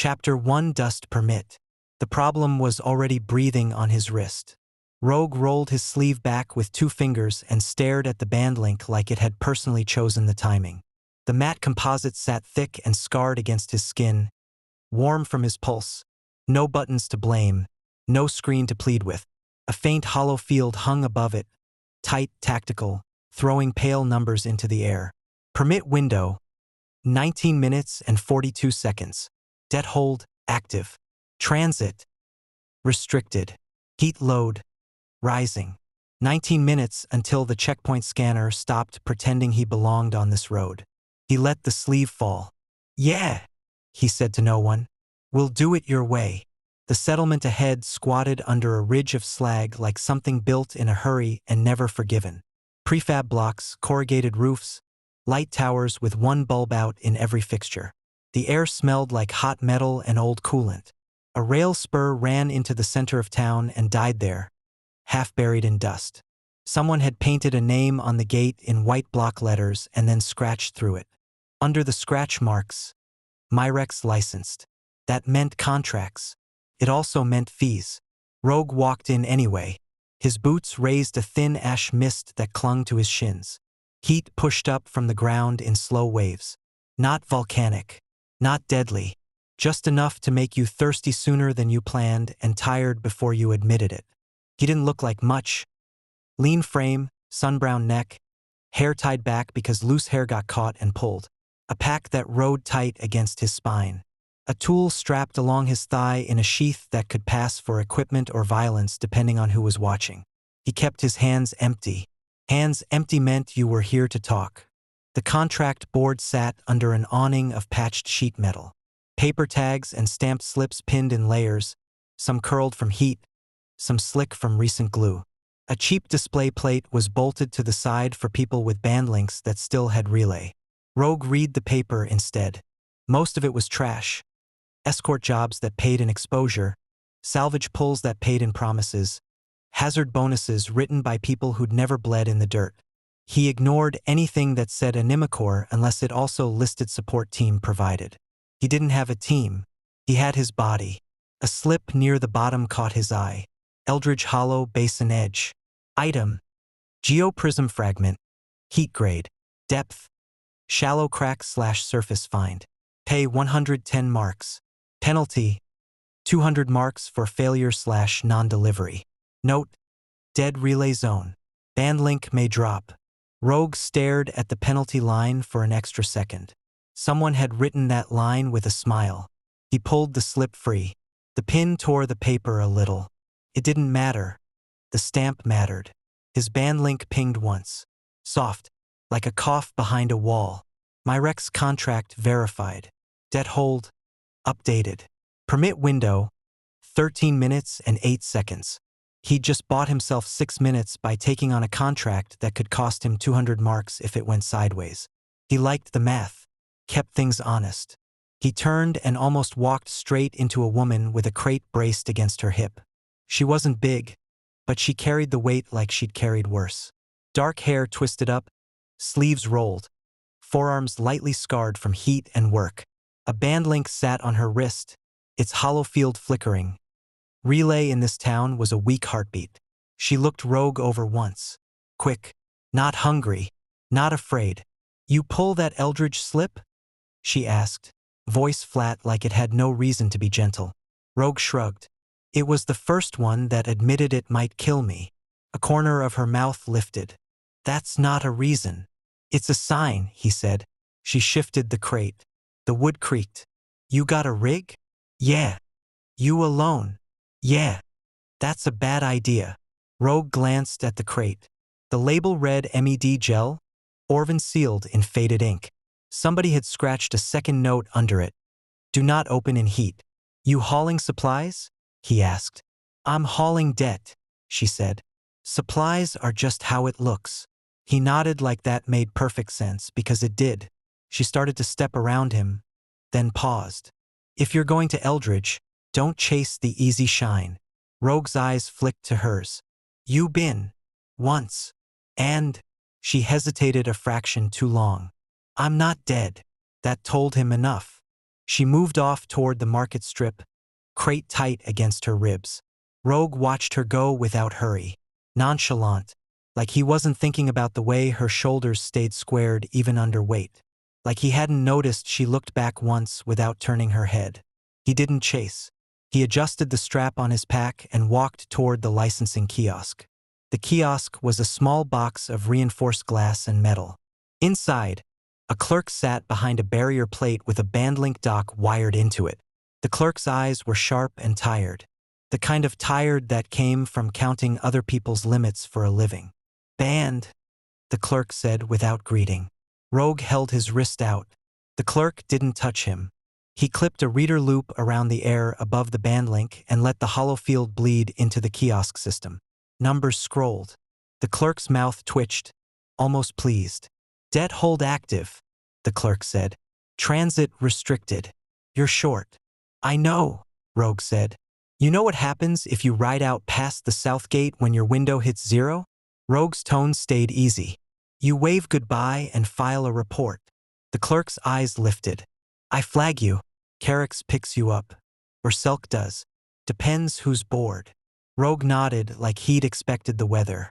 Chapter 1 Dust Permit. The problem was already breathing on his wrist. Rogue rolled his sleeve back with 2 fingers and stared at the band link like it had personally chosen the timing. The matte composite sat thick and scarred against his skin, warm from his pulse. No buttons to blame, no screen to plead with. A faint hollow field hung above it, tight, tactical, throwing pale numbers into the air. Permit window, 19 minutes and 42 seconds. Det hold, active. Transit, restricted. Heat load, rising. 19 minutes until the checkpoint scanner stopped pretending he belonged on this road. He let the sleeve fall. "Yeah," he said to no one. "We'll do it your way." The settlement ahead squatted under a ridge of slag like something built in a hurry and never forgiven. Prefab blocks, corrugated roofs, light towers with 1 bulb out in every fixture. The air smelled like hot metal and old coolant. A rail spur ran into the center of town and died there, half buried in dust. Someone had painted a name on the gate in white block letters and then scratched through it. Under the scratch marks, VIREX licensed. That meant contracts. It also meant fees. Rogue walked in anyway. His boots raised a thin ash mist that clung to his shins. Heat pushed up from the ground in slow waves. Not volcanic. Not deadly. Just enough to make you thirsty sooner than you planned and tired before you admitted it. He didn't look like much. Lean frame, sun-brown neck, hair tied back because loose hair got caught and pulled. A pack that rode tight against his spine. A tool strapped along his thigh in a sheath that could pass for equipment or violence depending on who was watching. He kept his hands empty. Hands empty meant you were here to talk. The contract board sat under an awning of patched sheet metal. Paper tags and stamped slips pinned in layers, some curled from heat, some slick from recent glue. A cheap display plate was bolted to the side for people with band links that still had relay. Rogue read the paper instead. Most of it was trash. Escort jobs that paid in exposure, salvage pulls that paid in promises, hazard bonuses written by people who'd never bled in the dirt. He ignored anything that said Animacore unless it also listed support team provided. He didn't have a team. He had his body. A slip near the bottom caught his eye. Eldridge Hollow Basin Edge. Item. Geoprism fragment. Heat grade. Depth. Shallow crack/surface find. Pay 110 marks. Penalty. 200 marks for failure/non-delivery. Note. Dead relay zone. Band link may drop. Rogue stared at the penalty line for an extra second. Someone had written that line with a smile. He pulled the slip free. The pin tore the paper a little. It didn't matter. The stamp mattered. His band link pinged once. Soft, like a cough behind a wall. VIREX contract verified. Det hold, updated. Permit window, 13 minutes and 8 seconds. He'd just bought himself 6 minutes by taking on a contract that could cost him 200 marks if it went sideways. He liked the math, kept things honest. He turned and almost walked straight into a woman with a crate braced against her hip. She wasn't big, but she carried the weight like she'd carried worse. Dark hair twisted up, sleeves rolled, forearms lightly scarred from heat and work. A band link sat on her wrist, its hollow field flickering. Relay in this town was a weak heartbeat. She looked Rogue over once. Quick, not hungry, not afraid. "You pull that Eldridge slip?" she asked, voice flat like it had no reason to be gentle. Rogue shrugged. "It was the first one that admitted it might kill me." A corner of her mouth lifted. "That's not a reason. It's a sign," he said. She shifted the crate. The wood creaked. "You got a rig?" "Yeah." "You alone?" "Yeah." "That's a bad idea." Rogue glanced at the crate. The label read MED gel, Orvan sealed in faded ink. Somebody had scratched a second note under it. "Do not open in heat." "You hauling supplies?" he asked. "I'm hauling debt," she said. "Supplies are just how it looks." He nodded like that made perfect sense because it did. She started to step around him, then paused. "If you're going to Eldridge, don't chase the easy shine." Rogue's eyes flicked to hers. "You been. Once. And..." She hesitated a fraction too long. "I'm not dead." That told him enough. She moved off toward the market strip, crate tight against her ribs. Rogue watched her go without hurry, nonchalant, like he wasn't thinking about the way her shoulders stayed squared even under weight. Like he hadn't noticed she looked back once without turning her head. He didn't chase. He adjusted the strap on his pack and walked toward the licensing kiosk. The kiosk was a small box of reinforced glass and metal. Inside, a clerk sat behind a barrier plate with a bandlink dock wired into it. The clerk's eyes were sharp and tired, the kind of tired that came from counting other people's limits for a living. "Band," the clerk said without greeting. Rogue held his wrist out. The clerk didn't touch him. He clipped a reader loop around the air above the bandlink and let the hollow field bleed into the kiosk system. Numbers scrolled. The clerk's mouth twitched, almost pleased. "Det hold active," the clerk said. "Transit restricted. You're short." "I know," Rogue said. "You know what happens if you ride out past the south gate when your window hits 0? Rogue's tone stayed easy. "You wave goodbye and file a report." The clerk's eyes lifted. "I flag you. Carrick's picks you up. Or Selk does. Depends who's bored." Rogue nodded like he'd expected the weather.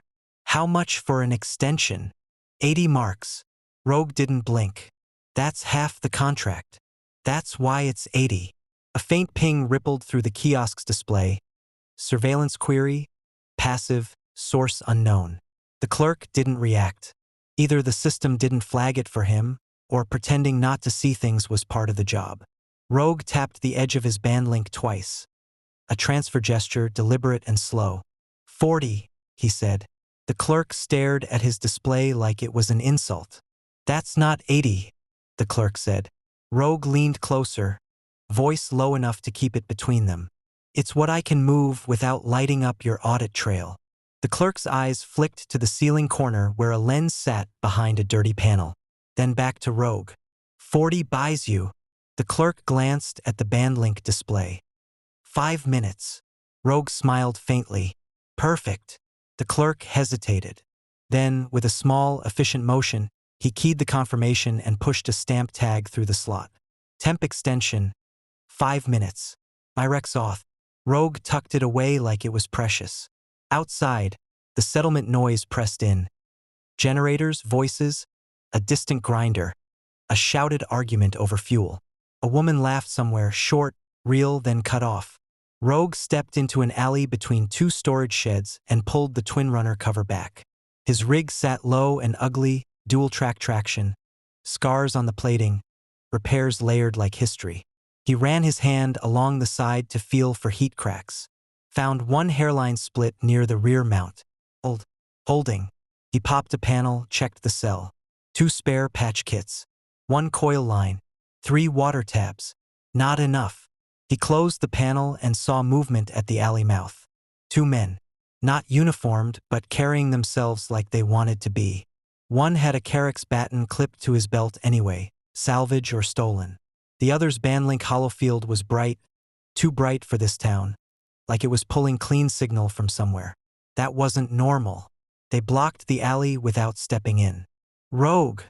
"How much for an extension?" 80 marks. Rogue didn't blink. "That's half the contract. That's why it's 80. A faint ping rippled through the kiosk's display. Surveillance query, passive, source unknown. The clerk didn't react. Either the system didn't flag it for him, or pretending not to see things was part of the job. Rogue tapped the edge of his bandlink twice. A transfer gesture, deliberate and slow. 40, he said. The clerk stared at his display like it was an insult. "That's not 80, the clerk said. Rogue leaned closer, voice low enough to keep it between them. "It's what I can move without lighting up your audit trail." The clerk's eyes flicked to the ceiling corner where a lens sat behind a dirty panel. Then back to Rogue. 40 buys you. The clerk glanced at the bandlink display. 5 minutes. Rogue smiled faintly. "Perfect." The clerk hesitated. Then, with a small, efficient motion, he keyed the confirmation and pushed a stamp tag through the slot. "Temp extension. 5 minutes. VIREX auth." Rogue tucked it away like it was precious. Outside, the settlement noise pressed in. Generators, voices, a distant grinder, a shouted argument over fuel. A woman laughed somewhere, short, real, then cut off. Rogue stepped into an alley between 2 storage sheds and pulled the twin runner cover back. His rig sat low and ugly, dual-track traction, scars on the plating, repairs layered like history. He ran his hand along the side to feel for heat cracks. Found one hairline split near the rear mount. Holding. He popped a panel, checked the cell. 2 spare patch kits. 1 coil line. 3 water tabs. Not enough. He closed the panel and saw movement at the alley mouth. 2 men. Not uniformed, but carrying themselves like they wanted to be. One had a Carrick's baton clipped to his belt anyway, salvage or stolen. The other's bandlink holofield was bright, too bright for this town, like it was pulling clean signal from somewhere. That wasn't normal. They blocked the alley without stepping in. "Rogue,"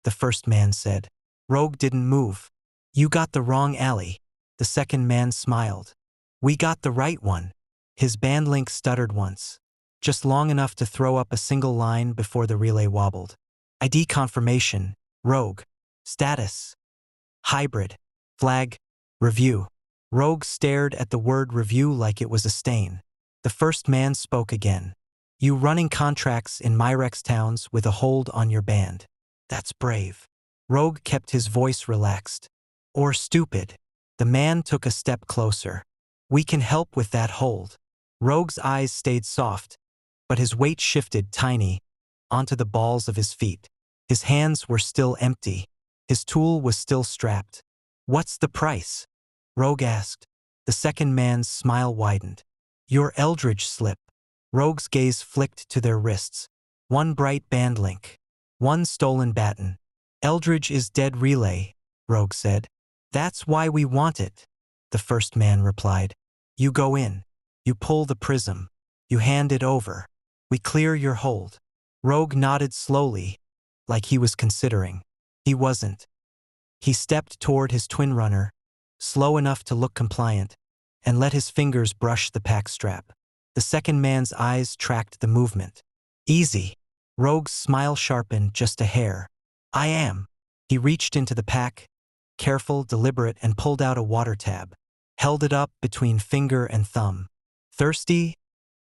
the first man said. Rogue didn't move. "You got the wrong alley." The second man smiled. "We got the right one." His bandlink stuttered once, just long enough to throw up a single line before the relay wobbled. "ID confirmation, Rogue. Status. Hybrid. Flag. Review." Rogue stared at the word review like it was a stain. The first man spoke again. "You running contracts in VIREX towns with a hold on your band. That's brave." Rogue kept his voice relaxed. "Or stupid." The man took a step closer. "We can help with that hold." Rogue's eyes stayed soft, but his weight shifted tiny onto the balls of his feet. His hands were still empty. His tool was still strapped. "What's the price?" Rogue asked. The second man's smile widened. "Your Eldridge slip." Rogue's gaze flicked to their wrists. 1 bright bandlink. 1 stolen baton. "Eldridge is dead relay," Rogue said. "That's why we want it," the first man replied. "You go in. You pull the prism. You hand it over. We clear your hold." Rogue nodded slowly, like he was considering. He wasn't. He stepped toward his twin runner, slow enough to look compliant, and let his fingers brush the pack strap. The second man's eyes tracked the movement. Easy. Rogue's smile sharpened just a hair. I am. He reached into the pack, careful, deliberate, and pulled out a water tab. Held it up between finger and thumb. Thirsty?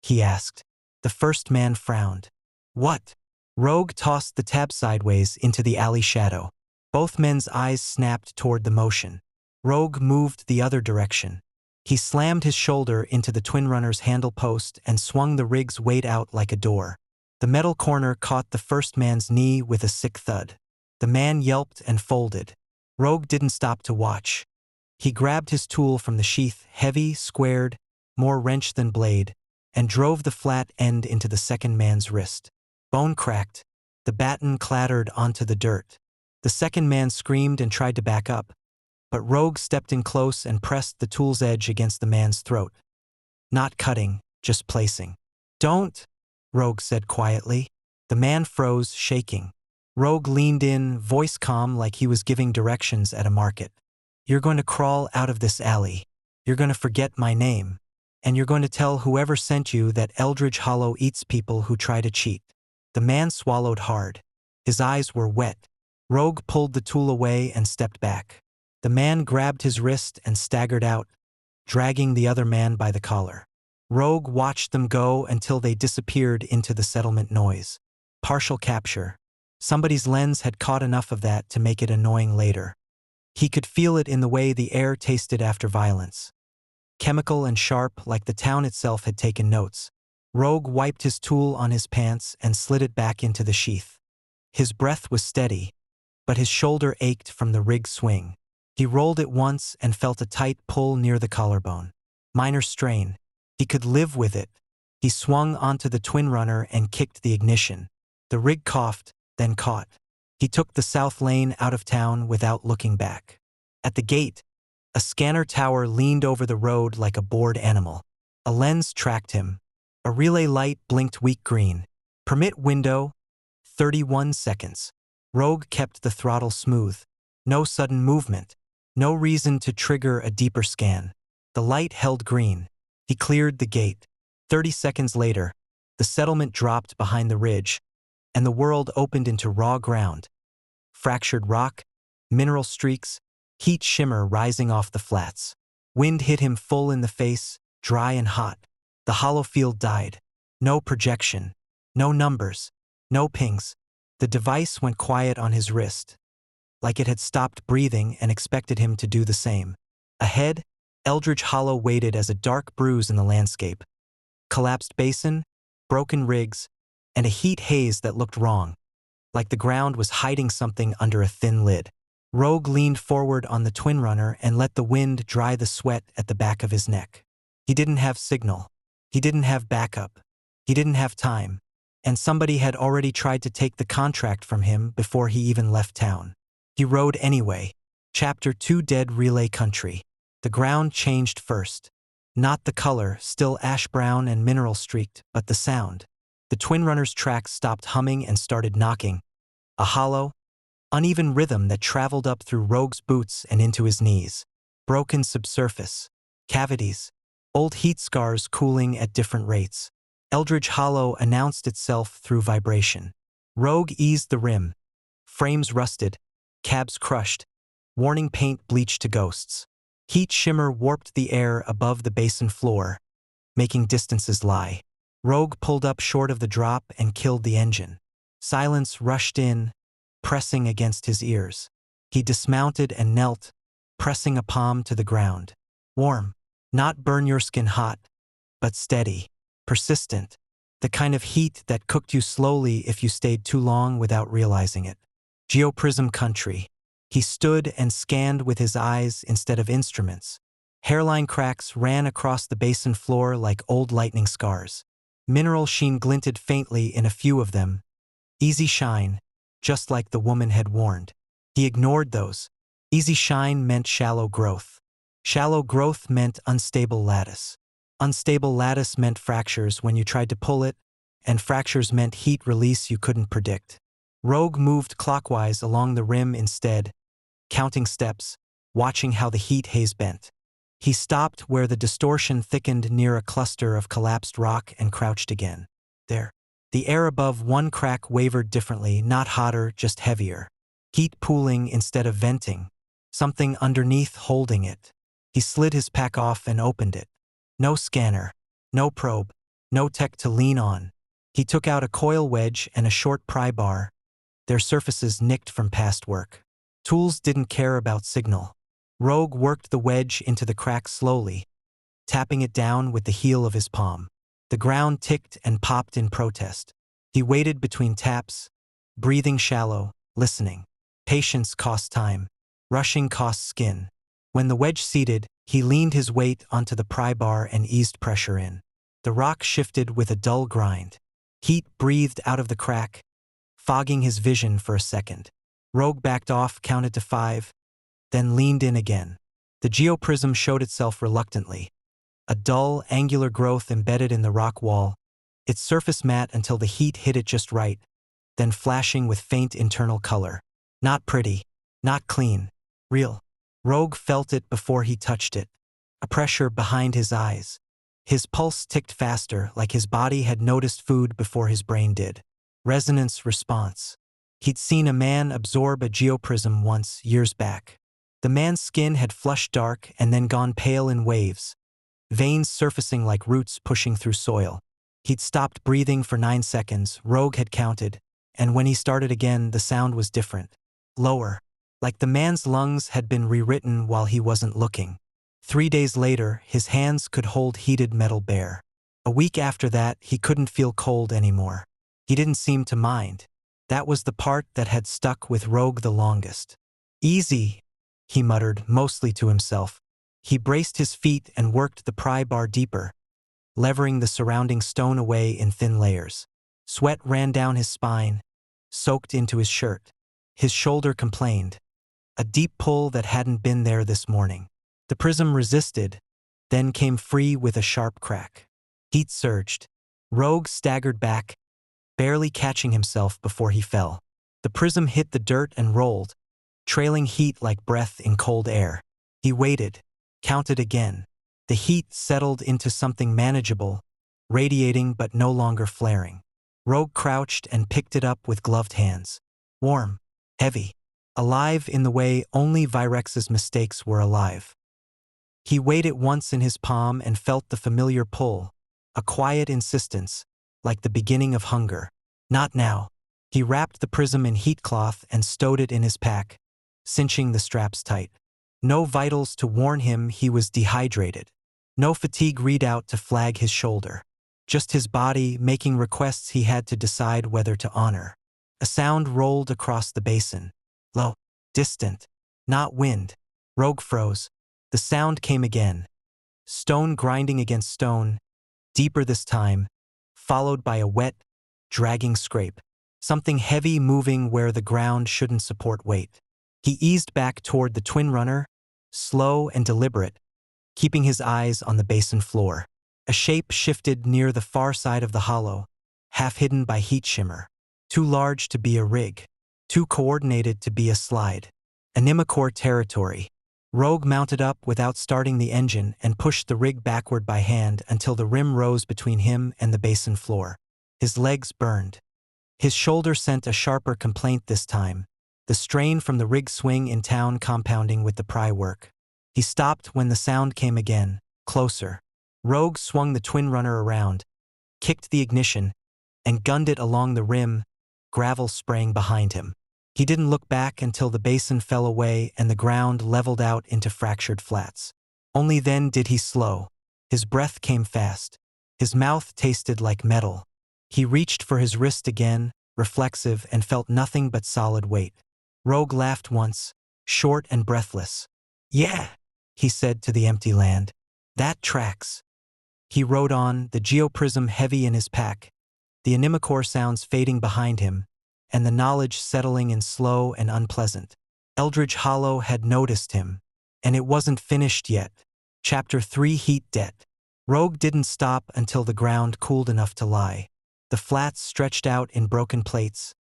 He asked. The first man frowned. What? Rogue tossed the tab sideways into the alley shadow. Both men's eyes snapped toward the motion. Rogue moved the other direction. He slammed his shoulder into the twin runner's handle post and swung the rig's weight out like a door. The metal corner caught the first man's knee with a sick thud. The man yelped and folded. Rogue didn't stop to watch. He grabbed his tool from the sheath, heavy, squared, more wrench than blade, and drove the flat end into the second man's wrist. Bone cracked. The baton clattered onto the dirt. The second man screamed and tried to back up, but Rogue stepped in close and pressed the tool's edge against the man's throat. Not cutting, just placing. Don't, Rogue said quietly. The man froze, shaking. Rogue leaned in, voice calm like he was giving directions at a market. You're going to crawl out of this alley. You're going to forget my name. And you're going to tell whoever sent you that Eldridge Hollow eats people who try to cheat. The man swallowed hard. His eyes were wet. Rogue pulled the tool away and stepped back. The man grabbed his wrist and staggered out, dragging the other man by the collar. Rogue watched them go until they disappeared into the settlement noise. Partial capture. Somebody's lens had caught enough of that to make it annoying later. He could feel it in the way the air tasted after violence. Chemical and sharp, like the town itself had taken notes. Rogue wiped his tool on his pants and slid it back into the sheath. His breath was steady, but his shoulder ached from the rig swing. He rolled it once and felt a tight pull near the collarbone. Minor strain. He could live with it. He swung onto the twin runner and kicked the ignition. The rig coughed, then caught. He took the south lane out of town without looking back. At the gate, a scanner tower leaned over the road like a bored animal. A lens tracked him. A relay light blinked weak green. Permit window, 31 seconds. Rogue kept the throttle smooth. No sudden movement. No reason to trigger a deeper scan. The light held green. He cleared the gate. 30 seconds later, the settlement dropped behind the ridge, and the world opened into raw ground. Fractured rock, mineral streaks, heat shimmer rising off the flats. Wind hit him full in the face, dry and hot. The hollow field died. No projection. No numbers. No pings. The device went quiet on his wrist, like it had stopped breathing and expected him to do the same. Ahead, Eldridge Hollow waited as a dark bruise in the landscape. Collapsed basin, broken rigs, and a heat haze that looked wrong, like the ground was hiding something under a thin lid. Rogue leaned forward on the twin runner and let the wind dry the sweat at the back of his neck. He didn't have signal. He didn't have backup. He didn't have time. And somebody had already tried to take the contract from him before he even left town. He rode anyway. Chapter 2 Dead Relay Country. The ground changed first. Not the color, still ash-brown and mineral-streaked, but the sound. The twin runner's tracks stopped humming and started knocking. A hollow, uneven rhythm that traveled up through Rogue's boots and into his knees. Broken subsurface. Cavities. Old heat scars cooling at different rates. Eldridge Hollow announced itself through vibration. Rogue eased the rim. Frames rusted. Cabs crushed. Warning paint bleached to ghosts. Heat shimmer warped the air above the basin floor, making distances lie. Rogue pulled up short of the drop and killed the engine. Silence rushed in, pressing against his ears. He dismounted and knelt, pressing a palm to the ground. Warm. Not burn your skin hot, but steady. Persistent. The kind of heat that cooked you slowly if you stayed too long without realizing it. Geoprism country. He stood and scanned with his eyes instead of instruments. Hairline cracks ran across the basin floor like old lightning scars. Mineral sheen glinted faintly in a few of them. Easy shine, just like the woman had warned. He ignored those. Easy shine meant shallow growth. Shallow growth meant unstable lattice. Unstable lattice meant fractures when you tried to pull it, and fractures meant heat release you couldn't predict. Rogue moved clockwise along the rim instead, counting steps, watching how the heat haze bent. He stopped where the distortion thickened near a cluster of collapsed rock and crouched again. There. The air above one crack wavered differently, not hotter, just heavier. Heat pooling instead of venting. Something underneath holding it. He slid his pack off and opened it. No scanner. No probe. No tech to lean on. He took out a coil wedge and a short pry bar, their surfaces nicked from past work. Tools didn't care about signal. Rogue worked the wedge into the crack slowly, tapping it down with the heel of his palm. The ground ticked and popped in protest. He waited between taps, breathing shallow, listening. Patience costs time. Rushing costs skin. When the wedge seated, he leaned his weight onto the pry bar and eased pressure in. The rock shifted with a dull grind. Heat breathed out of the crack, fogging his vision for a second. Rogue backed off, counted to 5, then leaned in again. The geoprism showed itself reluctantly. A dull, angular growth embedded in the rock wall, its surface matte until the heat hit it just right, then flashing with faint internal color. Not pretty, not clean, real. Rogue felt it before he touched it. A pressure behind his eyes. His pulse ticked faster, like his body had noticed food before his brain did. Resonance response. He'd seen a man absorb a geoprism once, years back. The man's skin had flushed dark and then gone pale in waves, veins surfacing like roots pushing through soil. He'd stopped breathing for 9 seconds, Rogue had counted, and when he started again, the sound was different. Lower. Like the man's lungs had been rewritten while he wasn't looking. 3 days later, his hands could hold heated metal bare. A week after that, he couldn't feel cold anymore. He didn't seem to mind. That was the part that had stuck with Rogue the longest. Easy, he muttered, mostly to himself. He braced his feet and worked the pry bar deeper, levering the surrounding stone away in thin layers. Sweat ran down his spine, soaked into his shirt. His shoulder complained. A deep pull that hadn't been there this morning. The prism resisted, then came free with a sharp crack. Heat surged. Rogue staggered back, barely catching himself before he fell. The prism hit the dirt and rolled, trailing heat like breath in cold air. He waited, counted again. The heat settled into something manageable, radiating but no longer flaring. Rogue crouched and picked it up with gloved hands. Warm, heavy, alive in the way only VIREX's mistakes were alive. He weighed it once in his palm and felt the familiar pull, a quiet insistence, like the beginning of hunger. Not now. He wrapped the prism in heat cloth and stowed it in his pack, cinching the straps tight. No vitals to warn him he was dehydrated. No fatigue readout to flag his shoulder. Just his body making requests he had to decide whether to honor. A sound rolled across the basin. Low, distant, not wind. Rogue froze. The sound came again. Stone grinding against stone, deeper this time, followed by a wet, dragging scrape. Something heavy moving where the ground shouldn't support weight. He eased back toward the twin runner, slow and deliberate, keeping his eyes on the basin floor. A shape shifted near the far side of the hollow, half hidden by heat shimmer. Too large to be a rig. Too coordinated to be a slide. Animicore territory. Rogue mounted up without starting the engine and pushed the rig backward by hand until the rim rose between him and the basin floor. His legs burned. His shoulder sent a sharper complaint this time, the strain from the rig swing in town compounding with the pry work. He stopped when the sound came again, closer. Rogue swung the twin runner around, kicked the ignition, and gunned it along the rim, gravel spraying behind him. He didn't look back until the basin fell away and the ground leveled out into fractured flats. Only then did he slow. His breath came fast. His mouth tasted like metal. He reached for his wrist again, reflexive, and felt nothing but solid weight. Rogue laughed once, short and breathless. Yeah, he said to the empty land. That tracks. He rode on, the geoprism heavy in his pack, the animicore sounds fading behind him, and the knowledge settling in slow and unpleasant. Eldridge Hollow had noticed him, and it wasn't finished yet. Chapter 3 Heat Debt. Rogue didn't stop until the ground cooled enough to lie. The flats stretched out in broken plates,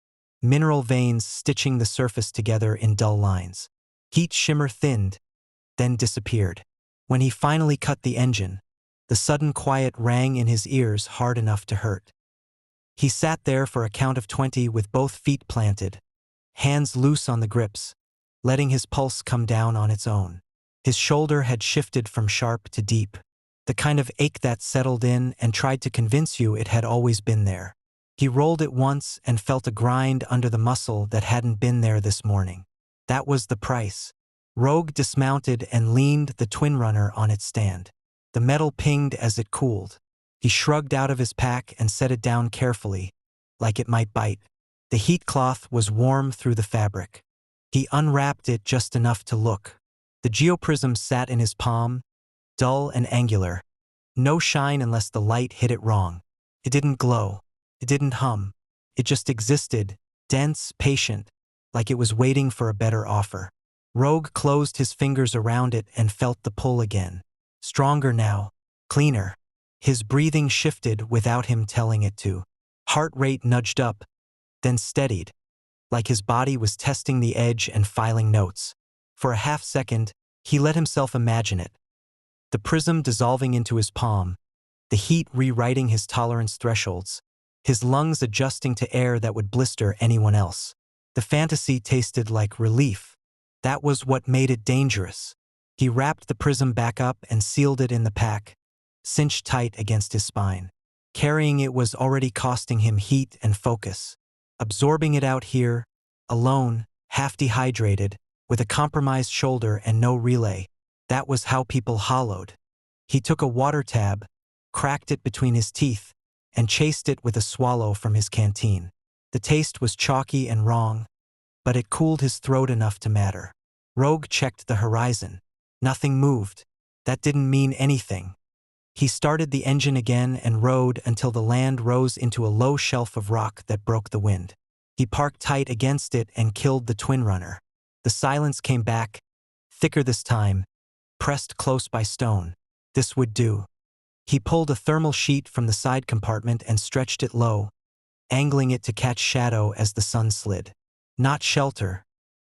mineral veins stitching the surface together in dull lines. Heat shimmer thinned, then disappeared. When he finally cut the engine, the sudden quiet rang in his ears hard enough to hurt. He sat there for a count of 20 with both feet planted, hands loose on the grips, letting his pulse come down on its own. His shoulder had shifted from sharp to deep, the kind of ache that settled in and tried to convince you it had always been there. He rolled it once and felt a grind under the muscle that hadn't been there this morning. That was the price. Rogue dismounted and leaned the twin runner on its stand. The metal pinged as it cooled. He shrugged out of his pack and set it down carefully, like it might bite. The heat cloth was warm through the fabric. He unwrapped it just enough to look. The geoprism sat in his palm, dull and angular. No shine unless the light hit it wrong. It didn't glow. It didn't hum. It just existed, dense, patient, like it was waiting for a better offer. Rogue closed his fingers around it and felt the pull again. Stronger now, cleaner. His breathing shifted without him telling it to. Heart rate nudged up, then steadied, like his body was testing the edge and filing notes. For a half second, he let himself imagine it. The prism dissolving into his palm, the heat rewriting his tolerance thresholds, his lungs adjusting to air that would blister anyone else. The fantasy tasted like relief. That was what made it dangerous. He wrapped the prism back up and sealed it in the pack, cinched tight against his spine. Carrying it was already costing him heat and focus. Absorbing it out here, alone, half dehydrated, with a compromised shoulder and no relay, that was how people hollowed. He took a water tab, cracked it between his teeth, and chased it with a swallow from his canteen. The taste was chalky and wrong, but it cooled his throat enough to matter. Rogue checked the horizon. Nothing moved. That didn't mean anything. He started the engine again and rode until the land rose into a low shelf of rock that broke the wind. He parked tight against it and killed the twin runner. The silence came back, thicker this time, pressed close by stone. This would do. He pulled a thermal sheet from the side compartment and stretched it low, angling it to catch shadow as the sun slid. Not shelter,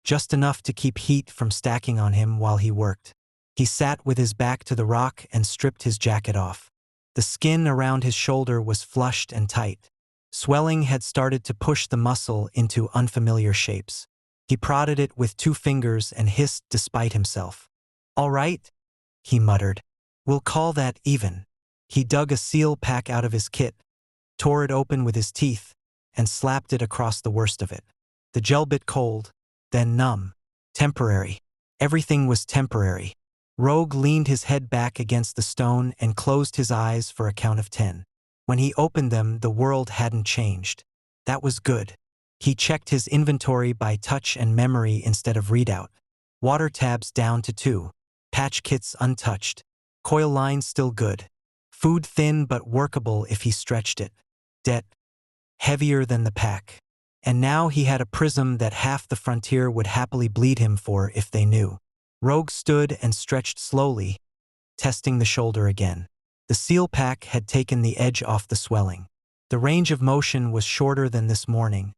just enough to keep heat from stacking on him while he worked. He sat with his back to the rock and stripped his jacket off. The skin around his shoulder was flushed and tight. Swelling had started to push the muscle into unfamiliar shapes. He prodded it with 2 fingers and hissed despite himself. "All right," he muttered. "We'll call that even." He dug a seal pack out of his kit, tore it open with his teeth, and slapped it across the worst of it. The gel bit cold, then numb. Temporary. Everything was temporary. Rogue leaned his head back against the stone and closed his eyes for a count of 10. When he opened them, the world hadn't changed. That was good. He checked his inventory by touch and memory instead of readout. Water tabs down to 2. Patch kits untouched. Coil line still good. Food thin but workable if he stretched it. Debt. Heavier than the pack. And now he had a prism that half the frontier would happily bleed him for if they knew. Rogue stood and stretched slowly, testing the shoulder again. The seal pack had taken the edge off the swelling. The range of motion was shorter than this morning,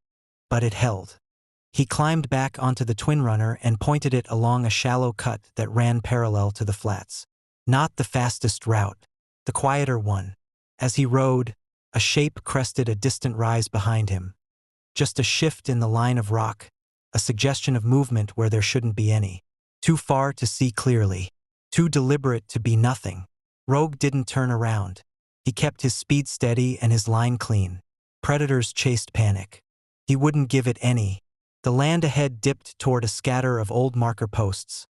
but it held. He climbed back onto the twin runner and pointed it along a shallow cut that ran parallel to the flats. Not the fastest route, the quieter one. As he rode, a shape crested a distant rise behind him. Just a shift in the line of rock, a suggestion of movement where there shouldn't be any. Too far to see clearly. Too deliberate to be nothing. Rogue didn't turn around. He kept his speed steady and his line clean. Predators chased panic. He wouldn't give it any. The land ahead dipped toward a scatter of old marker posts.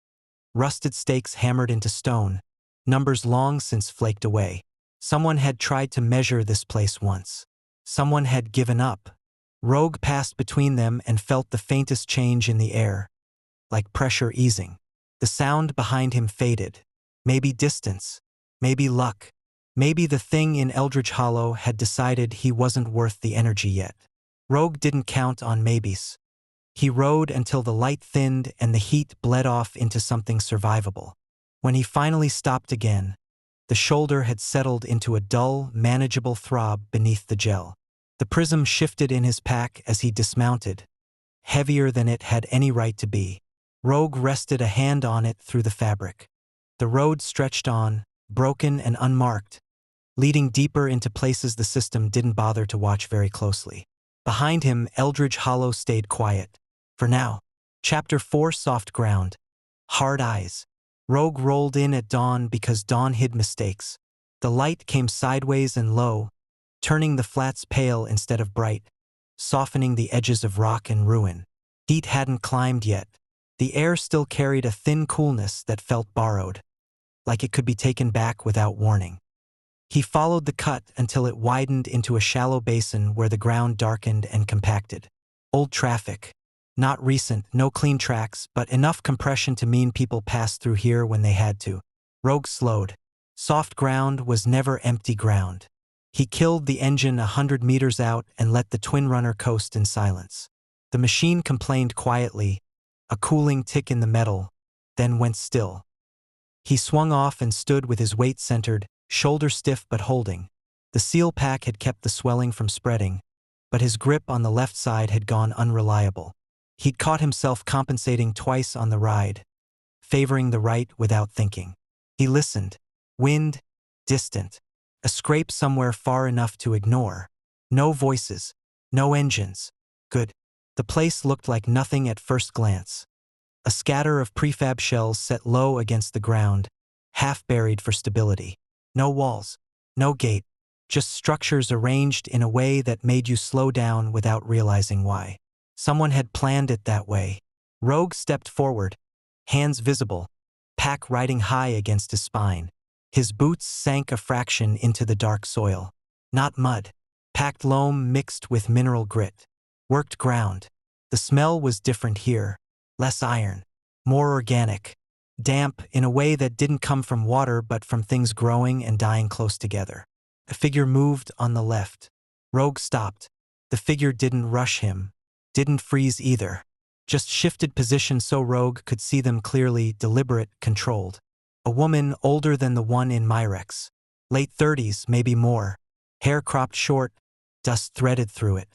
Rusted stakes hammered into stone, numbers long since flaked away. Someone had tried to measure this place once. Someone had given up. Rogue passed between them and felt the faintest change in the air, like pressure easing. The sound behind him faded. Maybe distance. Maybe luck. Maybe the thing in Eldridge Hollow had decided he wasn't worth the energy yet. Rogue didn't count on maybes. He rode until the light thinned and the heat bled off into something survivable. When he finally stopped again, the shoulder had settled into a dull, manageable throb beneath the gel. The prism shifted in his pack as he dismounted, heavier than it had any right to be. Rogue rested a hand on it through the fabric. The road stretched on, broken and unmarked, leading deeper into places the system didn't bother to watch very closely. Behind him, Eldridge Hollow stayed quiet. For now. Chapter 4: Soft Ground. Hard Eyes. Rogue rolled in at dawn because dawn hid mistakes. The light came sideways and low, turning the flats pale instead of bright, softening the edges of rock and ruin. Heat hadn't climbed yet. The air still carried a thin coolness that felt borrowed, like it could be taken back without warning. He followed the cut until it widened into a shallow basin where the ground darkened and compacted. Old traffic. Not recent, no clean tracks, but enough compression to mean people passed through here when they had to. Rogue slowed. Soft ground was never empty ground. He killed the engine 100 meters out and let the twin runner coast in silence. The machine complained quietly, a cooling tick in the metal, then went still. He swung off and stood with his weight centered, shoulder stiff but holding. The seal pack had kept the swelling from spreading, but his grip on the left side had gone unreliable. He'd caught himself compensating twice on the ride, favoring the right without thinking. He listened. Wind, distant. A scrape somewhere far enough to ignore. No voices. No engines. Good. The place looked like nothing at first glance. A scatter of prefab shells set low against the ground, half buried for stability. No walls. No gate. Just structures arranged in a way that made you slow down without realizing why. Someone had planned it that way. Rogue stepped forward, hands visible, pack riding high against his spine. His boots sank a fraction into the dark soil. Not mud. Packed loam mixed with mineral grit. Worked ground. The smell was different here. Less iron. More organic. Damp in a way that didn't come from water but from things growing and dying close together. A figure moved on the left. Rogue stopped. The figure didn't rush him. Didn't freeze either. Just shifted position so Rogue could see them clearly, deliberate, controlled. A woman older than the one in VIREX. Late 30s, maybe more. Hair cropped short, dust threaded through it.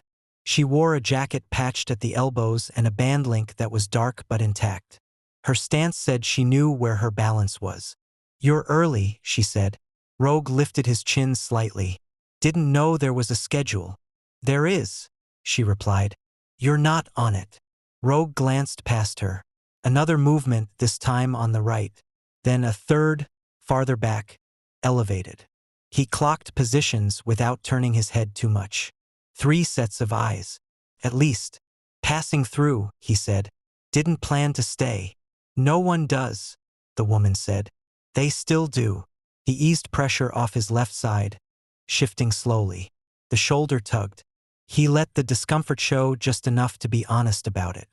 She wore a jacket patched at the elbows and a band link that was dark but intact. Her stance said she knew where her balance was. "You're early," she said. Rogue lifted his chin slightly. "Didn't know there was a schedule." "There is," she replied. "You're not on it." Rogue glanced past her. Another movement, this time on the right. Then a third, farther back, elevated. He clocked positions without turning his head too much. 3 sets of eyes. At least. "Passing through," he said. "Didn't plan to stay." "No one does," the woman said. "They still do." He eased pressure off his left side, shifting slowly. The shoulder tugged. He let the discomfort show just enough to be honest about it.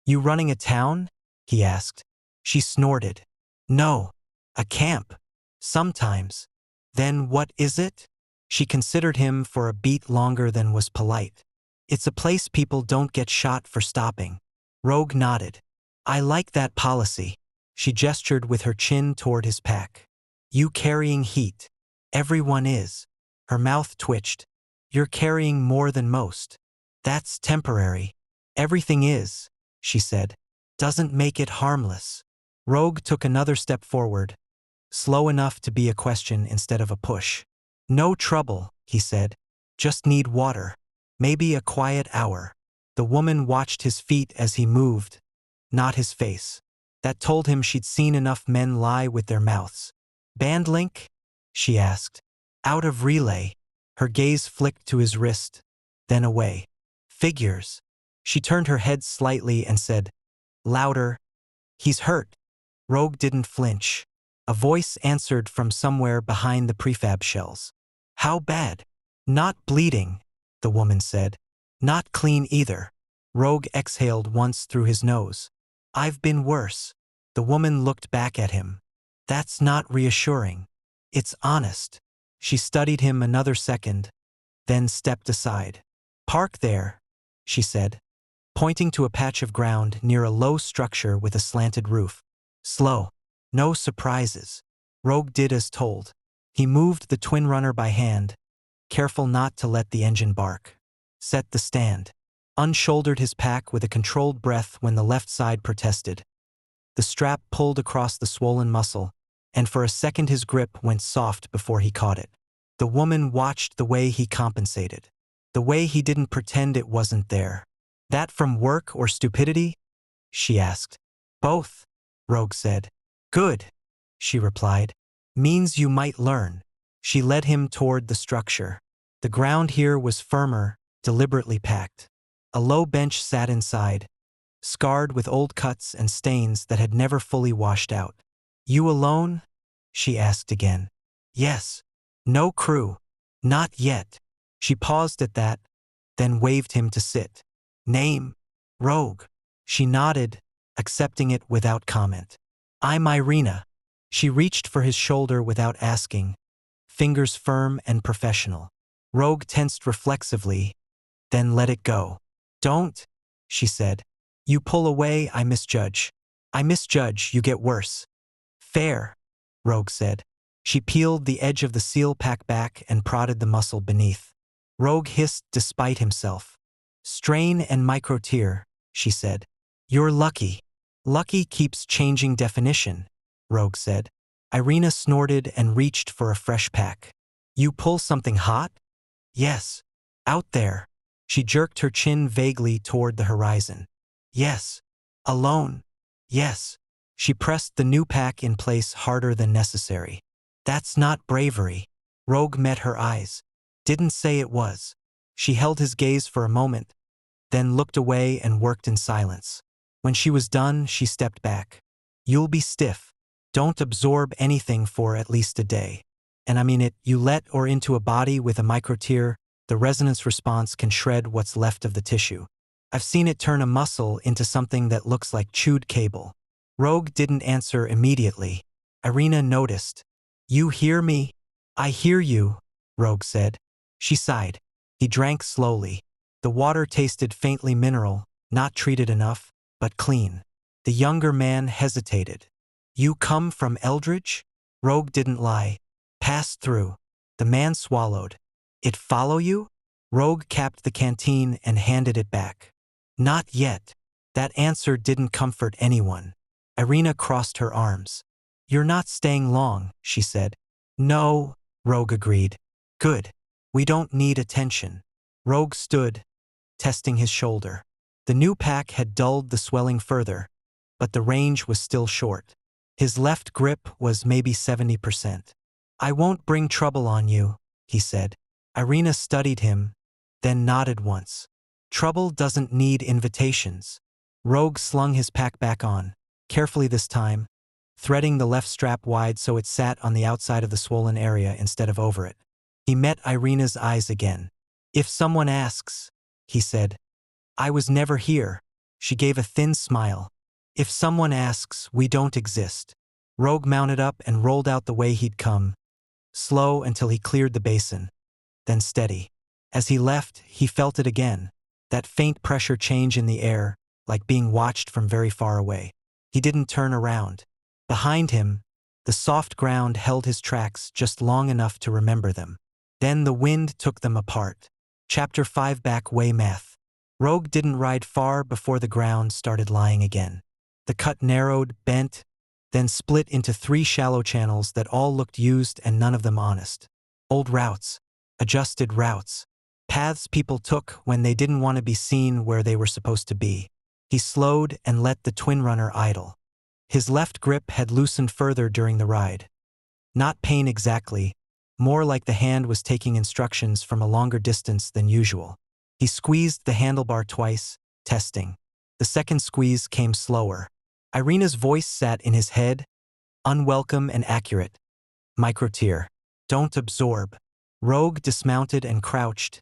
"You running a town?" he asked. She snorted. "No. A camp. Sometimes." "Then what is it?" She considered him for a beat longer than was polite. "It's a place people don't get shot for stopping." Rogue nodded. "I like that policy." She gestured with her chin toward his pack. "You carrying heat. Everyone is." Her mouth twitched. "You're carrying more than most." "That's temporary." "Everything is," she said. "Doesn't make it harmless." Rogue took another step forward, slow enough to be a question instead of a push. "No trouble," he said. "Just need water. Maybe a quiet hour." The woman watched his feet as he moved, not his face. That told him she'd seen enough men lie with their mouths. "Band link?" she asked. "Out of relay." Her gaze flicked to his wrist, then away. "Figures." She turned her head slightly and said, louder, "He's hurt." Rogue didn't flinch. A voice answered from somewhere behind the prefab shells. "How bad?" "Not bleeding," the woman said. "Not clean either." Rogue exhaled once through his nose. "I've been worse." The woman looked back at him. "That's not reassuring. It's honest." She studied him another second, then stepped aside. "Park there," she said, pointing to a patch of ground near a low structure with a slanted roof. "Slow. No surprises." Rogue did as told. He moved the twin runner by hand, careful not to let the engine bark. Set the stand. Unshouldered his pack with a controlled breath when the left side protested. The strap pulled across the swollen muscle, and for a second his grip went soft before he caught it. The woman watched the way he compensated. The way he didn't pretend it wasn't there. "That from work or stupidity?" she asked. "Both," Rogue said. "Good," she replied. "Means you might learn." She led him toward the structure. The ground here was firmer, deliberately packed. A low bench sat inside, scarred with old cuts and stains that had never fully washed out. "You alone?" she asked again. "Yes." "No crew?" "Not yet." She paused at that, then waved him to sit. "Name?" "Rogue." She nodded, accepting it without comment. "I'm Irina." She reached for his shoulder without asking, fingers firm and professional. Rogue tensed reflexively, then let it go. "Don't," she said. "You pull away, I misjudge. I misjudge, you get worse." "Fair," Rogue said. She peeled the edge of the seal pack back and prodded the muscle beneath. Rogue hissed despite himself. "Strain and micro-tear," she said. "You're lucky." "Lucky keeps changing definition," Rogue said. Irina snorted and reached for a fresh pack. "You pull something hot?" "Yes." "Out there." She jerked her chin vaguely toward the horizon. "Yes." "Alone?" "Yes." She pressed the new pack in place harder than necessary. "That's not bravery." Rogue met her eyes. "Didn't say it was." She held his gaze for a moment, then looked away and worked in silence. When she was done, she stepped back. "You'll be stiff. Don't absorb anything for at least a day. And I mean it, you let or into a body with a micro-tear, the resonance response can shred what's left of the tissue. I've seen it turn a muscle into something that looks like chewed cable." Rogue didn't answer immediately. Irina noticed. "You hear me?" "I hear you," Rogue said. She sighed. He drank slowly. The water tasted faintly mineral, not treated enough, but clean. The younger man hesitated. "You come from Eldridge?" Rogue didn't lie. "Passed through." The man swallowed. "It follow you?" Rogue capped the canteen and handed it back. "Not yet." That answer didn't comfort anyone. Irina crossed her arms. "You're not staying long," she said. "No," Rogue agreed. "Good. We don't need attention." Rogue stood, testing his shoulder. The new pack had dulled the swelling further, but the range was still short. His left grip was maybe 70%. "I won't bring trouble on you," he said. Irina studied him, then nodded once. "Trouble doesn't need invitations." Rogue slung his pack back on, carefully this time, threading the left strap wide so it sat on the outside of the swollen area instead of over it. He met Irina's eyes again. "If someone asks," he said. "I was never here." She gave a thin smile. "If someone asks, we don't exist." Rogue mounted up and rolled out the way he'd come, slow until he cleared the basin, then steady. As he left, he felt it again, that faint pressure change in the air, like being watched from very far away. He didn't turn around. Behind him, the soft ground held his tracks just long enough to remember them. Then the wind took them apart. Chapter 5 Back Way Math. Rogue didn't ride far before the ground started lying again. The cut narrowed, bent, then split into 3 shallow channels that all looked used and none of them honest. Old routes. Adjusted routes. Paths people took when they didn't want to be seen where they were supposed to be. He slowed and let the twin runner idle. His left grip had loosened further during the ride. Not pain exactly, more like the hand was taking instructions from a longer distance than usual. He squeezed the handlebar twice, testing. The second squeeze came slower. Irina's voice sat in his head, unwelcome and accurate. "Micro-tear. Don't absorb." Rogue dismounted and crouched,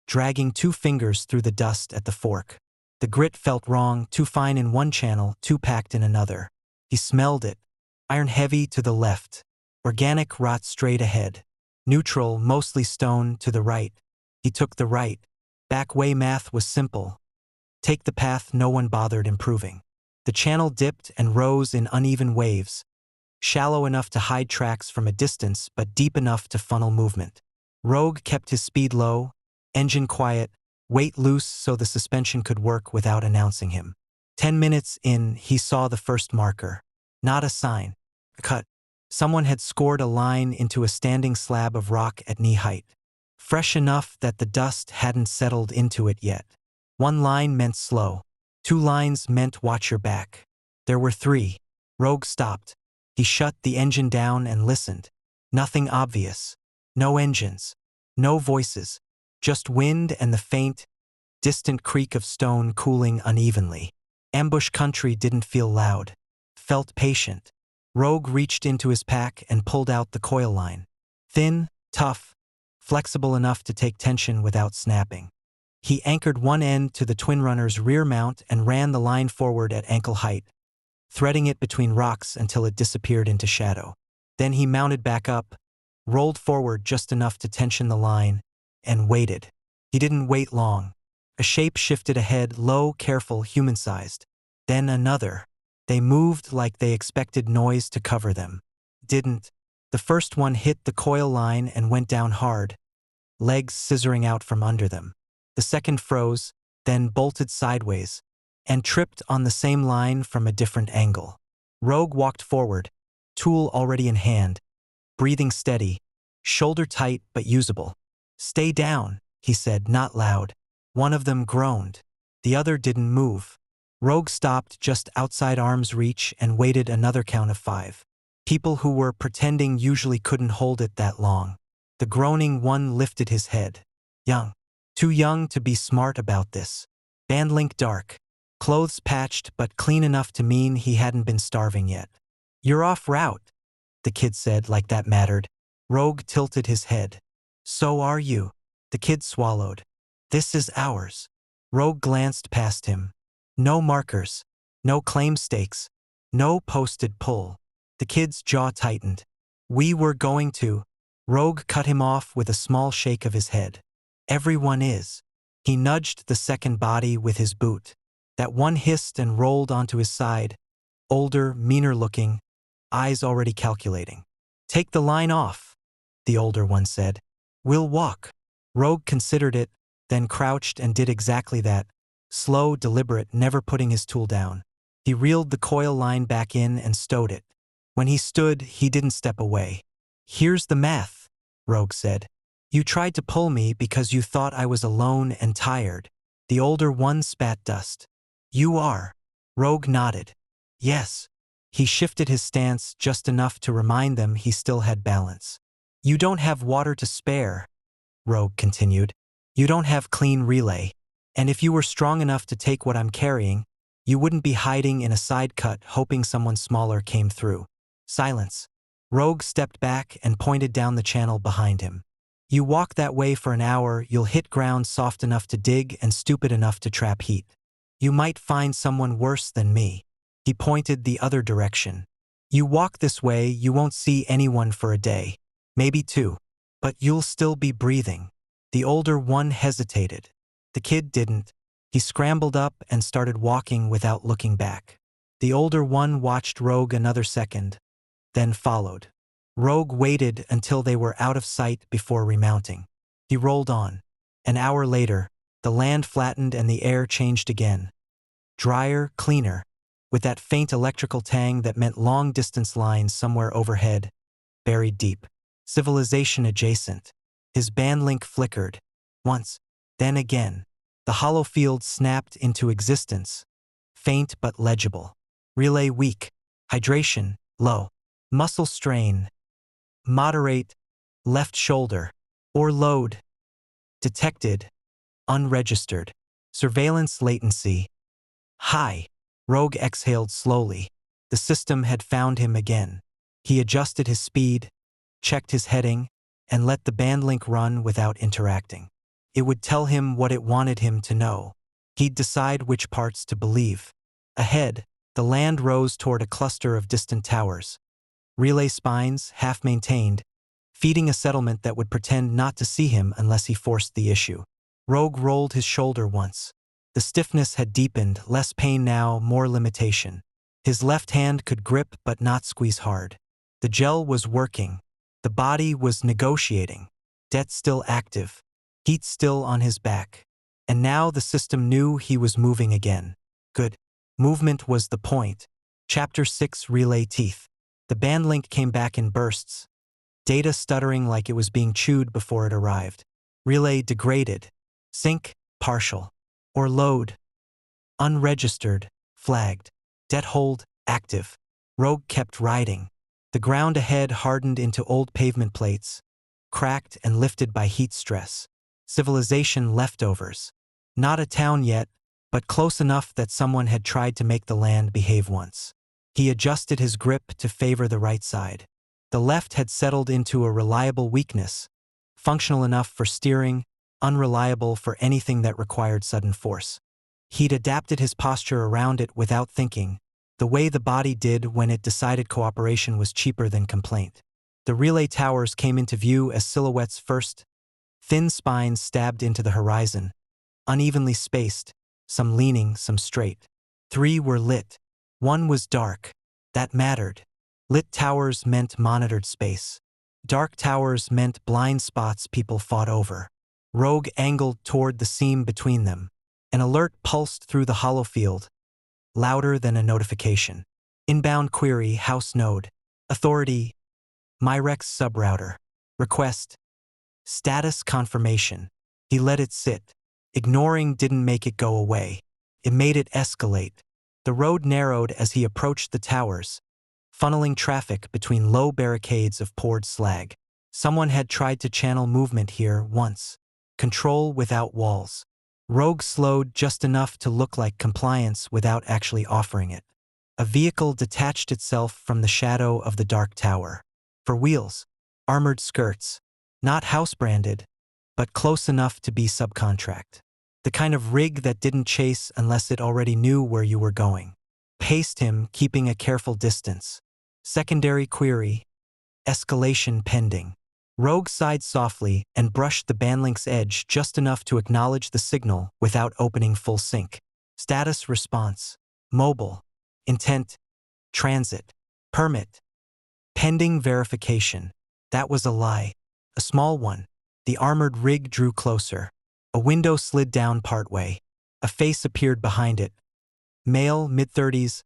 dragging 2 fingers through the dust at the fork. The grit felt wrong, too fine in one channel, too packed in another. He smelled it. Iron heavy to the left. Organic rot straight ahead. Neutral, mostly stone, to the right. He took the right. Back way math was simple. Take the path no one bothered improving. The channel dipped and rose in uneven waves, shallow enough to hide tracks from a distance but deep enough to funnel movement. Rogue kept his speed low, engine quiet, weight loose so the suspension could work without announcing him. 10 minutes in, he saw the first marker. Not a sign. A cut. Someone had scored a line into a standing slab of rock at knee height. Fresh enough that the dust hadn't settled into it yet. One line meant slow. 2 lines meant watch your back. There were 3. Rogue stopped. He shut the engine down and listened. Nothing obvious. No engines. No voices. Just wind and the faint, distant creak of stone cooling unevenly. Ambush country didn't feel loud. Felt patient. Rogue reached into his pack and pulled out the coil line. Thin, tough, flexible enough to take tension without snapping. He anchored one end to the twin runner's rear mount and ran the line forward at ankle height, threading it between rocks until it disappeared into shadow. Then he mounted back up, rolled forward just enough to tension the line, and waited. He didn't wait long. A shape shifted ahead, low, careful, human-sized. Then another. They moved like they expected noise to cover them. Didn't. The first one hit the coil line and went down hard, legs scissoring out from under them. The second froze, then bolted sideways, and tripped on the same line from a different angle. Rogue walked forward, tool already in hand, breathing steady, shoulder tight but usable. "Stay down," he said, not loud. One of them groaned. The other didn't move. Rogue stopped just outside arm's reach and waited another count of 5. People who were pretending usually couldn't hold it that long. The groaning one lifted his head. Young. Too young to be smart about this. Bandlink dark. Clothes patched but clean enough to mean he hadn't been starving yet. "You're off route," the kid said, like that mattered. Rogue tilted his head. "So are you." The kid swallowed. "This is ours." Rogue glanced past him. No markers. No claim stakes. No posted pull. The kid's jaw tightened. "We were going to." Rogue cut him off with a small shake of his head. "Everyone is." He nudged the second body with his boot. That one hissed and rolled onto his side. Older, meaner looking, eyes already calculating. "Take the line off," the older one said. "We'll walk." Rogue considered it, then crouched and did exactly that. Slow, deliberate, never putting his tool down. He reeled the coil line back in and stowed it. When he stood, he didn't step away. "Here's the math," Rogue said. "You tried to pull me because you thought I was alone and tired." The older one spat dust. "You are." Rogue nodded. "Yes." He shifted his stance just enough to remind them he still had balance. "You don't have water to spare," Rogue continued. "You don't have clean relay. And if you were strong enough to take what I'm carrying, you wouldn't be hiding in a side cut hoping someone smaller came through." Silence. Rogue stepped back and pointed down the channel behind him. "You walk that way for an hour, you'll hit ground soft enough to dig and stupid enough to trap heat. You might find someone worse than me." He pointed the other direction. "You walk this way, you won't see anyone for a day. Maybe 2. But you'll still be breathing." The older one hesitated. The kid didn't. He scrambled up and started walking without looking back. The older one watched Rogue another second, then followed. Rogue waited until they were out of sight before remounting. He rolled on. An hour later, the land flattened and the air changed again. Drier, cleaner, with that faint electrical tang that meant long-distance lines somewhere overhead, buried deep. Civilization adjacent. His bandlink flickered. Once, then again. The hollow field snapped into existence. Faint but legible. Relay weak. Hydration, low. Muscle strain. Moderate. Left shoulder. Or load. Detected. Unregistered. Surveillance latency. High. Rogue exhaled slowly. The system had found him again. He adjusted his speed, checked his heading, and let the bandlink run without interacting. It would tell him what it wanted him to know. He'd decide which parts to believe. Ahead, the land rose toward a cluster of distant towers. Relay spines, half-maintained, feeding a settlement that would pretend not to see him unless he forced the issue. Rogue rolled his shoulder once. The stiffness had deepened, less pain now, more limitation. His left hand could grip but not squeeze hard. The gel was working. The body was negotiating. Det still active. Heat still on his back. And now the system knew he was moving again. Good. Movement was the point. Chapter 6 Relay Teeth. The band link came back in bursts, data stuttering like it was being chewed before it arrived. Relay degraded. Sync, partial. Or load. Unregistered, flagged. Det hold, active. Rogue kept riding. The ground ahead hardened into old pavement plates, cracked and lifted by heat stress. Civilization leftovers. Not a town yet, but close enough that someone had tried to make the land behave once. He adjusted his grip to favor the right side. The left had settled into a reliable weakness, functional enough for steering, unreliable for anything that required sudden force. He'd adapted his posture around it without thinking, the way the body did when it decided cooperation was cheaper than complaint. The relay towers came into view as silhouettes first, thin spines stabbed into the horizon, unevenly spaced, some leaning, some straight. 3 were lit. 1 was dark. That mattered. Lit towers meant monitored space. Dark towers meant blind spots people fought over. Rogue angled toward the seam between them. An alert pulsed through the hollow field, louder than a notification. Inbound query, house node. Authority, VIREX subrouter. Request, status confirmation. He let it sit. Ignoring didn't make it go away. It made it escalate. The road narrowed as he approached the towers, funneling traffic between low barricades of poured slag. Someone had tried to channel movement here once. Control without walls. Rogue slowed just enough to look like compliance without actually offering it. A vehicle detached itself from the shadow of the dark tower. For wheels, armored skirts, not house-branded, but close enough to be subcontract. The kind of rig that didn't chase unless it already knew where you were going. Paced him, keeping a careful distance. Secondary query, escalation pending. Rogue sighed softly and brushed the bandlink's edge just enough to acknowledge the signal without opening full sync. Status response, mobile, intent, transit, permit, pending verification. That was a lie. A small one. The armored rig drew closer. A window slid down partway. A face appeared behind it. Male, mid-30s,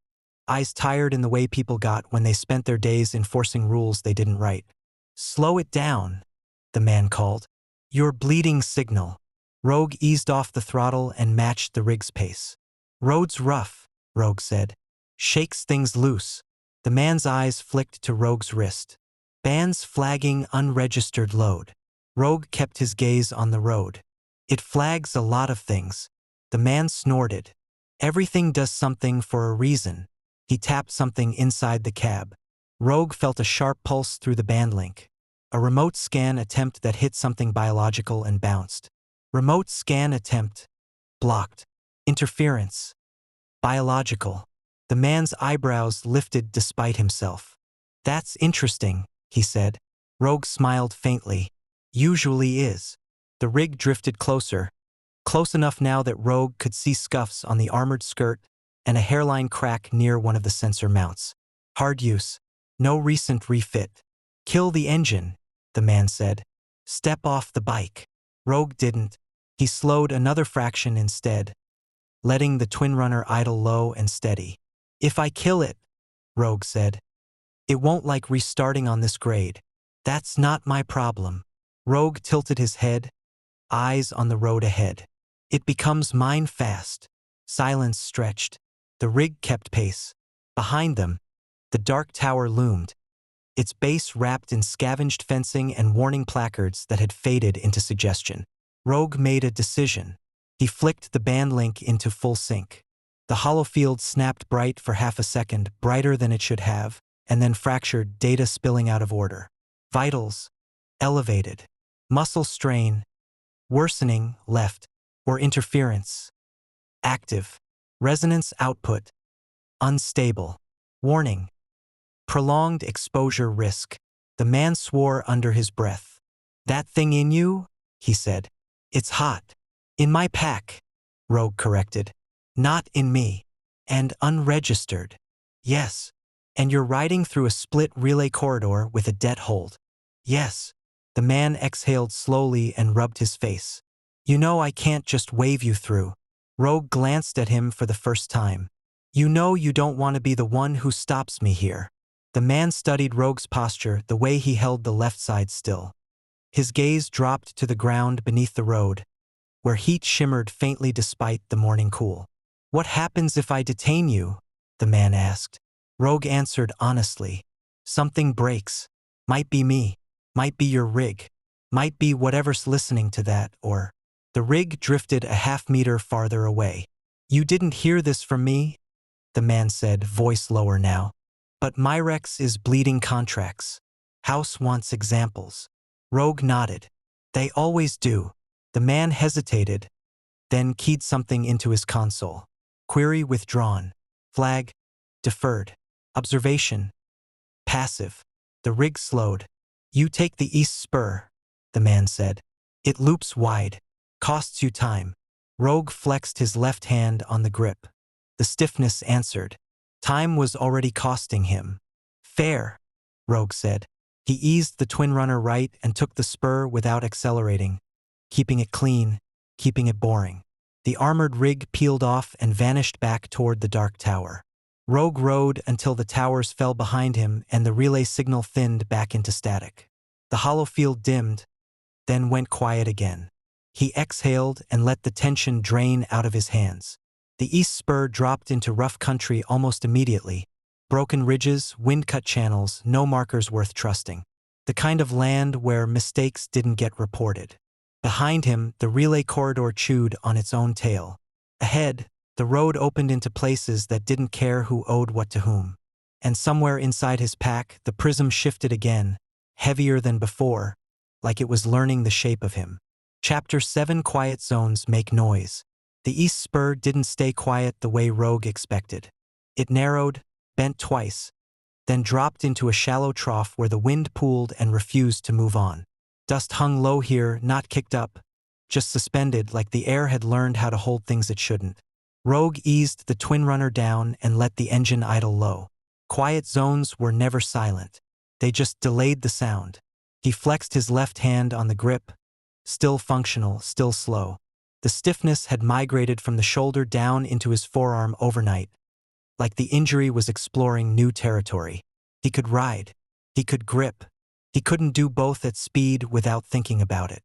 eyes tired in the way people got when they spent their days enforcing rules they didn't write. "Slow it down," the man called. "Your bleeding signal." Rogue eased off the throttle and matched the rig's pace. "Road's rough," Rogue said. "Shakes things loose." The man's eyes flicked to Rogue's wrist. Bands flagging unregistered load. Rogue kept his gaze on the road. "It flags a lot of things." The man snorted. "Everything does something for a reason." He tapped something inside the cab. Rogue felt a sharp pulse through the band link. A remote scan attempt that hit something biological and bounced. Remote scan attempt. Blocked. Interference. Biological. The man's eyebrows lifted despite himself. "That's interesting," he said. Rogue smiled faintly. "Usually is." The rig drifted closer, close enough now that Rogue could see scuffs on the armored skirt and a hairline crack near one of the sensor mounts. "Hard use. No recent refit." "Kill the engine," the man said. "Step off the bike." Rogue didn't. He slowed another fraction instead, letting the twin runner idle low and steady. "If I kill it," Rogue said, "it won't like restarting on this grade. That's not my problem." Rogue tilted his head, eyes on the road ahead. "It becomes mine fast." Silence stretched. The rig kept pace. Behind them, the dark tower loomed, its base wrapped in scavenged fencing and warning placards that had faded into suggestion. Rogue made a decision. He flicked the band link into full sync. The hollow field snapped bright for half a second, brighter than it should have, and then fractured, data spilling out of order. Vitals, elevated. Muscle strain, worsening, left, or interference. Active. Resonance output, unstable. Warning. Prolonged exposure risk. The man swore under his breath. "That thing in you?" he said. "It's hot." "In my pack," Rogue corrected. "Not in me." "And unregistered." "Yes." "And you're riding through a split relay corridor with a det hold." "Yes." The man exhaled slowly and rubbed his face. "You know I can't just wave you through." Rogue glanced at him for the first time. You know you don't want to be the one who stops me here. The man studied Rogue's posture, the way he held the left side still. His gaze dropped to the ground beneath the road, where heat shimmered faintly despite the morning cool. What happens if I detain you? The man asked. Rogue answered honestly. Something breaks. Might be me. Might be your rig. Might be whatever's listening to that, or… The rig drifted a half-meter farther away. You didn't hear this from me? The man said, voice lower now. But VIREX is bleeding contracts. House wants examples. Rogue nodded. They always do. The man hesitated, then keyed something into his console. Query withdrawn. Flag deferred. Observation passive. The rig slowed. You take the east spur, the man said. It loops wide. Costs you time. Rogue flexed his left hand on the grip. The stiffness answered. Time was already costing him. Fair, Rogue said. He eased the twin runner right and took the spur without accelerating, keeping it clean, keeping it boring. The armored rig peeled off and vanished back toward the dark tower. Rogue rode until the towers fell behind him and the relay signal thinned back into static. The hollow field dimmed, then went quiet again. He exhaled and let the tension drain out of his hands. The east spur dropped into rough country almost immediately. Broken ridges, wind-cut channels, no markers worth trusting. The kind of land where mistakes didn't get reported. Behind him, the relay corridor chewed on its own tail. Ahead, the road opened into places that didn't care who owed what to whom. And somewhere inside his pack, the prism shifted again, heavier than before, like it was learning the shape of him. Chapter 7 Quiet Zones Make Noise. The east spur didn't stay quiet the way Rogue expected. It narrowed, bent twice, then dropped into a shallow trough where the wind pooled and refused to move on. Dust hung low here, not kicked up, just suspended like the air had learned how to hold things it shouldn't. Rogue eased the twin runner down and let the engine idle low. Quiet zones were never silent. They just delayed the sound. He flexed his left hand on the grip, still functional, still slow. The stiffness had migrated from the shoulder down into his forearm overnight, like the injury was exploring new territory. He could ride. He could grip. He couldn't do both at speed without thinking about it.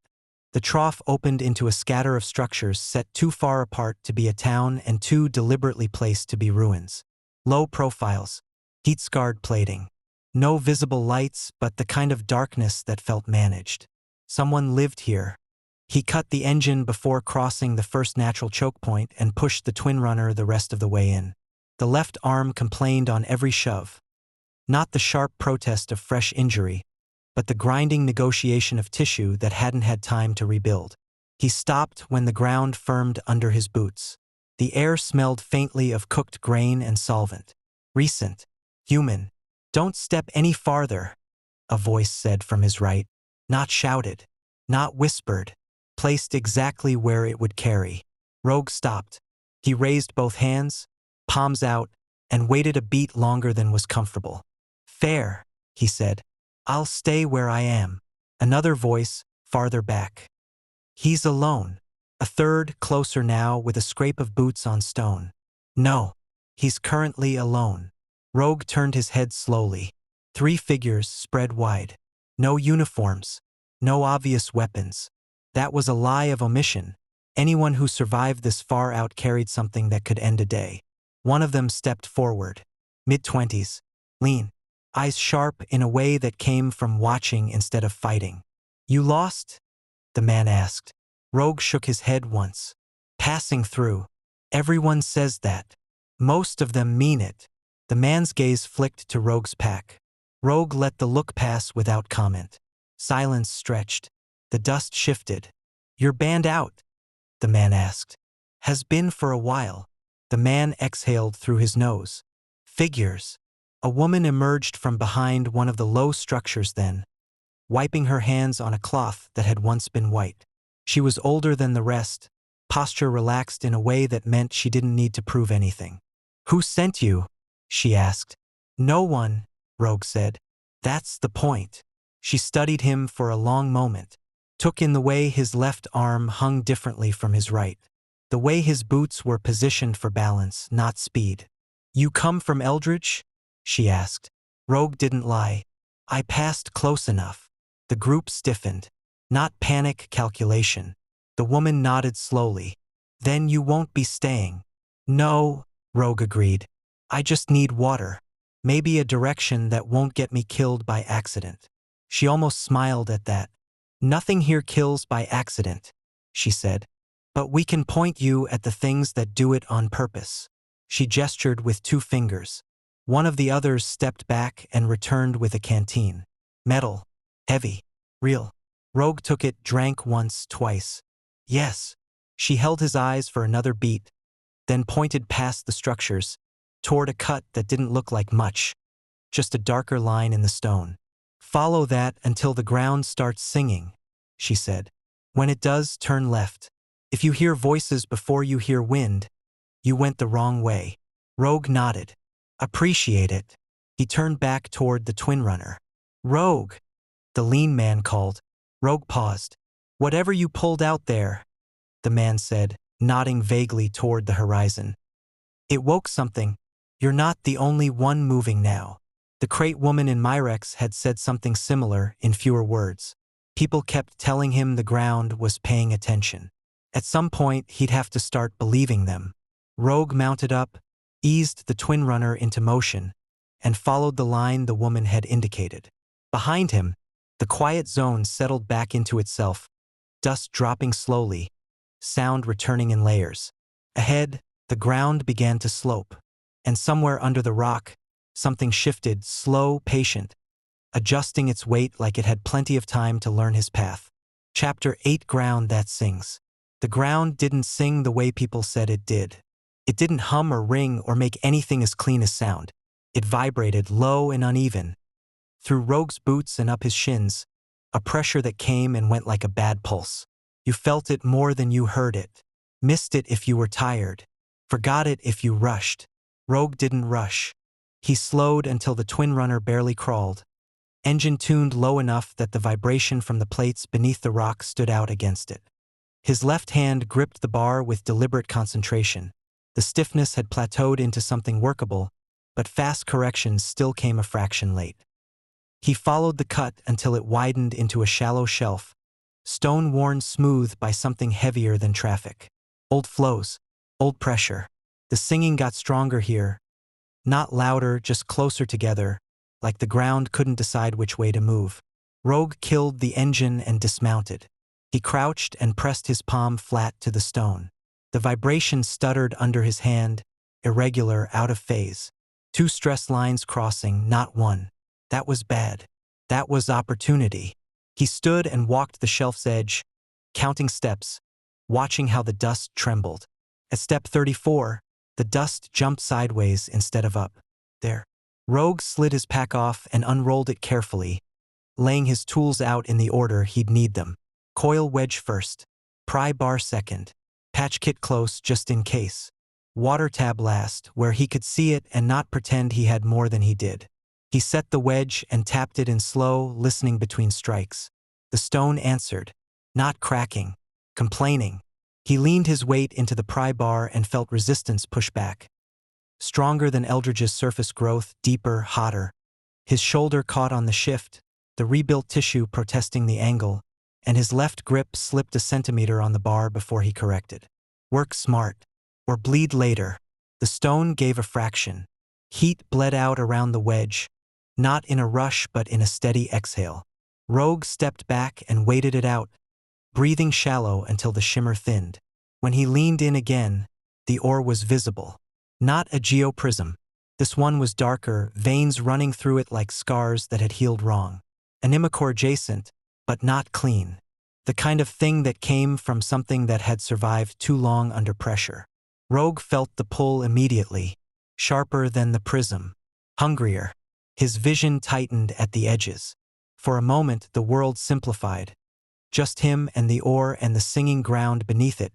The trough opened into a scatter of structures set too far apart to be a town and too deliberately placed to be ruins. Low profiles, heat-scarred plating. No visible lights, but the kind of darkness that felt managed. Someone lived here. He cut the engine before crossing the first natural choke point and pushed the twin runner the rest of the way in. The left arm complained on every shove. Not the sharp protest of fresh injury, but the grinding negotiation of tissue that hadn't had time to rebuild. He stopped when the ground firmed under his boots. The air smelled faintly of cooked grain and solvent. Recent. Human. Don't step any farther, a voice said from his right. Not shouted. Not whispered. Placed exactly where it would carry. Rogue stopped. He raised both hands, palms out, and waited a beat longer than was comfortable. Fair, he said. I'll stay where I am. Another voice, farther back. He's alone. A third, closer now, with a scrape of boots on stone. No, he's currently alone. Rogue turned his head slowly. 3 figures spread wide. No uniforms. No obvious weapons. That was a lie of omission. Anyone who survived this far out carried something that could end a day. One of them stepped forward. Mid-20s. Lean. Eyes sharp in a way that came from watching instead of fighting. You lost? The man asked. Rogue shook his head once. Passing through. Everyone says that. Most of them mean it. The man's gaze flicked to Rogue's pack. Rogue let the look pass without comment. Silence stretched. The dust shifted. You're banned out? The man asked. Has been for a while. The man exhaled through his nose. Figures. A woman emerged from behind one of the low structures then, wiping her hands on a cloth that had once been white. She was older than the rest, posture relaxed in a way that meant she didn't need to prove anything. Who sent you? She asked. No one, Rogue said. That's the point. She studied him for a long moment, took in the way his left arm hung differently from his right, the way his boots were positioned for balance, not speed. You come from Eldridge? She asked. Rogue didn't lie. I passed close enough. The group stiffened. Not panic, calculation. The woman nodded slowly. Then you won't be staying. No, Rogue agreed. I just need water. Maybe a direction that won't get me killed by accident. She almost smiled at that. Nothing here kills by accident, she said. But we can point you at the things that do it on purpose. She gestured with 2 fingers. One of the others stepped back and returned with a canteen. Metal. Heavy. Real. Rogue took it, drank once, twice. Yes. She held his eyes for another beat, then pointed past the structures, toward a cut that didn't look like much, just a darker line in the stone. Follow that until the ground starts singing, she said. When it does, turn left. If you hear voices before you hear wind, you went the wrong way. Rogue nodded. Appreciate it. He turned back toward the twin runner. Rogue, the lean man called. Rogue paused. Whatever you pulled out there, the man said, nodding vaguely toward the horizon. It woke something. You're not the only one moving now. The crate woman in VIREX had said something similar in fewer words. People kept telling him the ground was paying attention. At some point, he'd have to start believing them. Rogue mounted up, eased the twin runner into motion, and followed the line the woman had indicated. Behind him, the quiet zone settled back into itself, dust dropping slowly, sound returning in layers. Ahead, the ground began to slope, and somewhere under the rock, something shifted, slow, patient, adjusting its weight like it had plenty of time to learn his path. Chapter 8: Ground That Sings. The ground didn't sing the way people said it did. It didn't hum or ring or make anything as clean as sound. It vibrated, low and uneven. Through Rogue's boots and up his shins, a pressure that came and went like a bad pulse. You felt it more than you heard it. Missed it if you were tired. Forgot it if you rushed. Rogue didn't rush. He slowed until the twin runner barely crawled. Engine tuned low enough that the vibration from the plates beneath the rock stood out against it. His left hand gripped the bar with deliberate concentration. The stiffness had plateaued into something workable, but fast corrections still came a fraction late. He followed the cut until it widened into a shallow shelf, stone worn smooth by something heavier than traffic. Old flows, old pressure. The singing got stronger here. Not louder, just closer together, like the ground couldn't decide which way to move. Rogue killed the engine and dismounted. He crouched and pressed his palm flat to the stone. The vibration stuttered under his hand, irregular, out of phase. 2 stress lines crossing, not one. That was bad. That was opportunity. He stood and walked the shelf's edge, counting steps, watching how the dust trembled. At step 34, the dust jumped sideways instead of up. There. Rogue slid his pack off and unrolled it carefully, laying his tools out in the order he'd need them. Coil wedge first. Pry bar second. Patch kit close just in case. Water tab last, where he could see it and not pretend he had more than he did. He set the wedge and tapped it in slow, listening between strikes. The stone answered, not cracking, complaining. He leaned his weight into the pry bar and felt resistance push back. Stronger than Eldridge's surface growth, deeper, hotter. His shoulder caught on the shift, the rebuilt tissue protesting the angle, and his left grip slipped a centimeter on the bar before he corrected. Work smart, or bleed later. The stone gave a fraction. Heat bled out around the wedge, not in a rush but in a steady exhale. Rogue stepped back and waited it out, breathing shallow until the shimmer thinned. When he leaned in again, the ore was visible. Not a geoprism. This one was darker, veins running through it like scars that had healed wrong. Animicore adjacent, but not clean. The kind of thing that came from something that had survived too long under pressure. Rogue felt the pull immediately, sharper than the prism. Hungrier. His vision tightened at the edges. For a moment, the world simplified. Just him and the ore and the singing ground beneath it,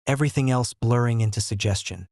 everything else blurring into suggestion.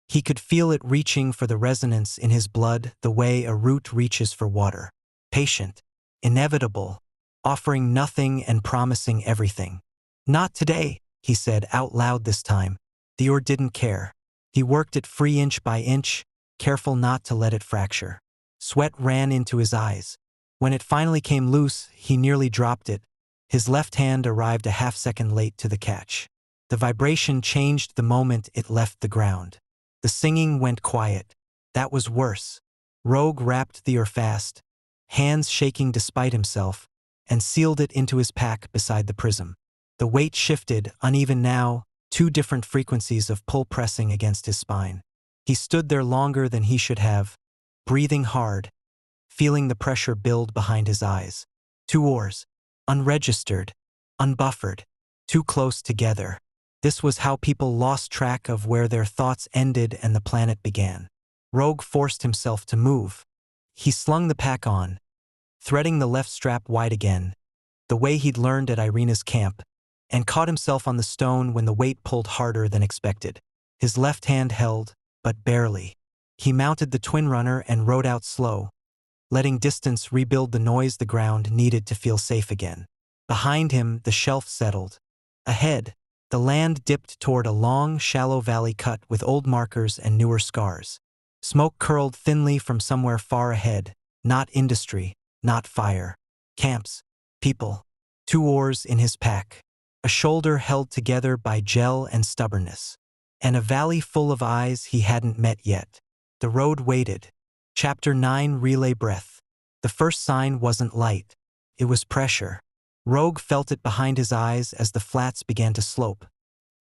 He could feel it reaching for the resonance in his blood the way a root reaches for water. Patient, inevitable, offering nothing and promising everything. Not today, he said out loud this time. The ore didn't care. He worked it free inch by inch, careful not to let it fracture. Sweat ran into his eyes. When it finally came loose, he nearly dropped it. His left hand arrived a half-second late to the catch. The vibration changed the moment it left the ground. The singing went quiet. That was worse. Rogue wrapped the ear fast, hands shaking despite himself, and sealed it into his pack beside the prism. The weight shifted, uneven now, 2 different frequencies of pull pressing against his spine. He stood there longer than he should have, breathing hard, feeling the pressure build behind his eyes. 2 oars, unregistered, unbuffered, too close together. This was how people lost track of where their thoughts ended and the planet began. Rogue forced himself to move. He slung the pack on, threading the left strap wide again, the way he'd learned at Irina's camp, and caught himself on the stone when the weight pulled harder than expected. His left hand held, but barely. He mounted the twin runner and rode out slow, letting distance rebuild the noise the ground needed to feel safe again. Behind him, the shelf settled. Ahead, the land dipped toward a long, shallow valley cut with old markers and newer scars. Smoke curled thinly from somewhere far ahead, not industry, not fire. Camps, people, 2 oars in his pack, a shoulder held together by gel and stubbornness, and a valley full of eyes he hadn't met yet. The road waited. Chapter 9 Relay Breath. The first sign wasn't light. It was pressure. Rogue felt it behind his eyes as the flats began to slope.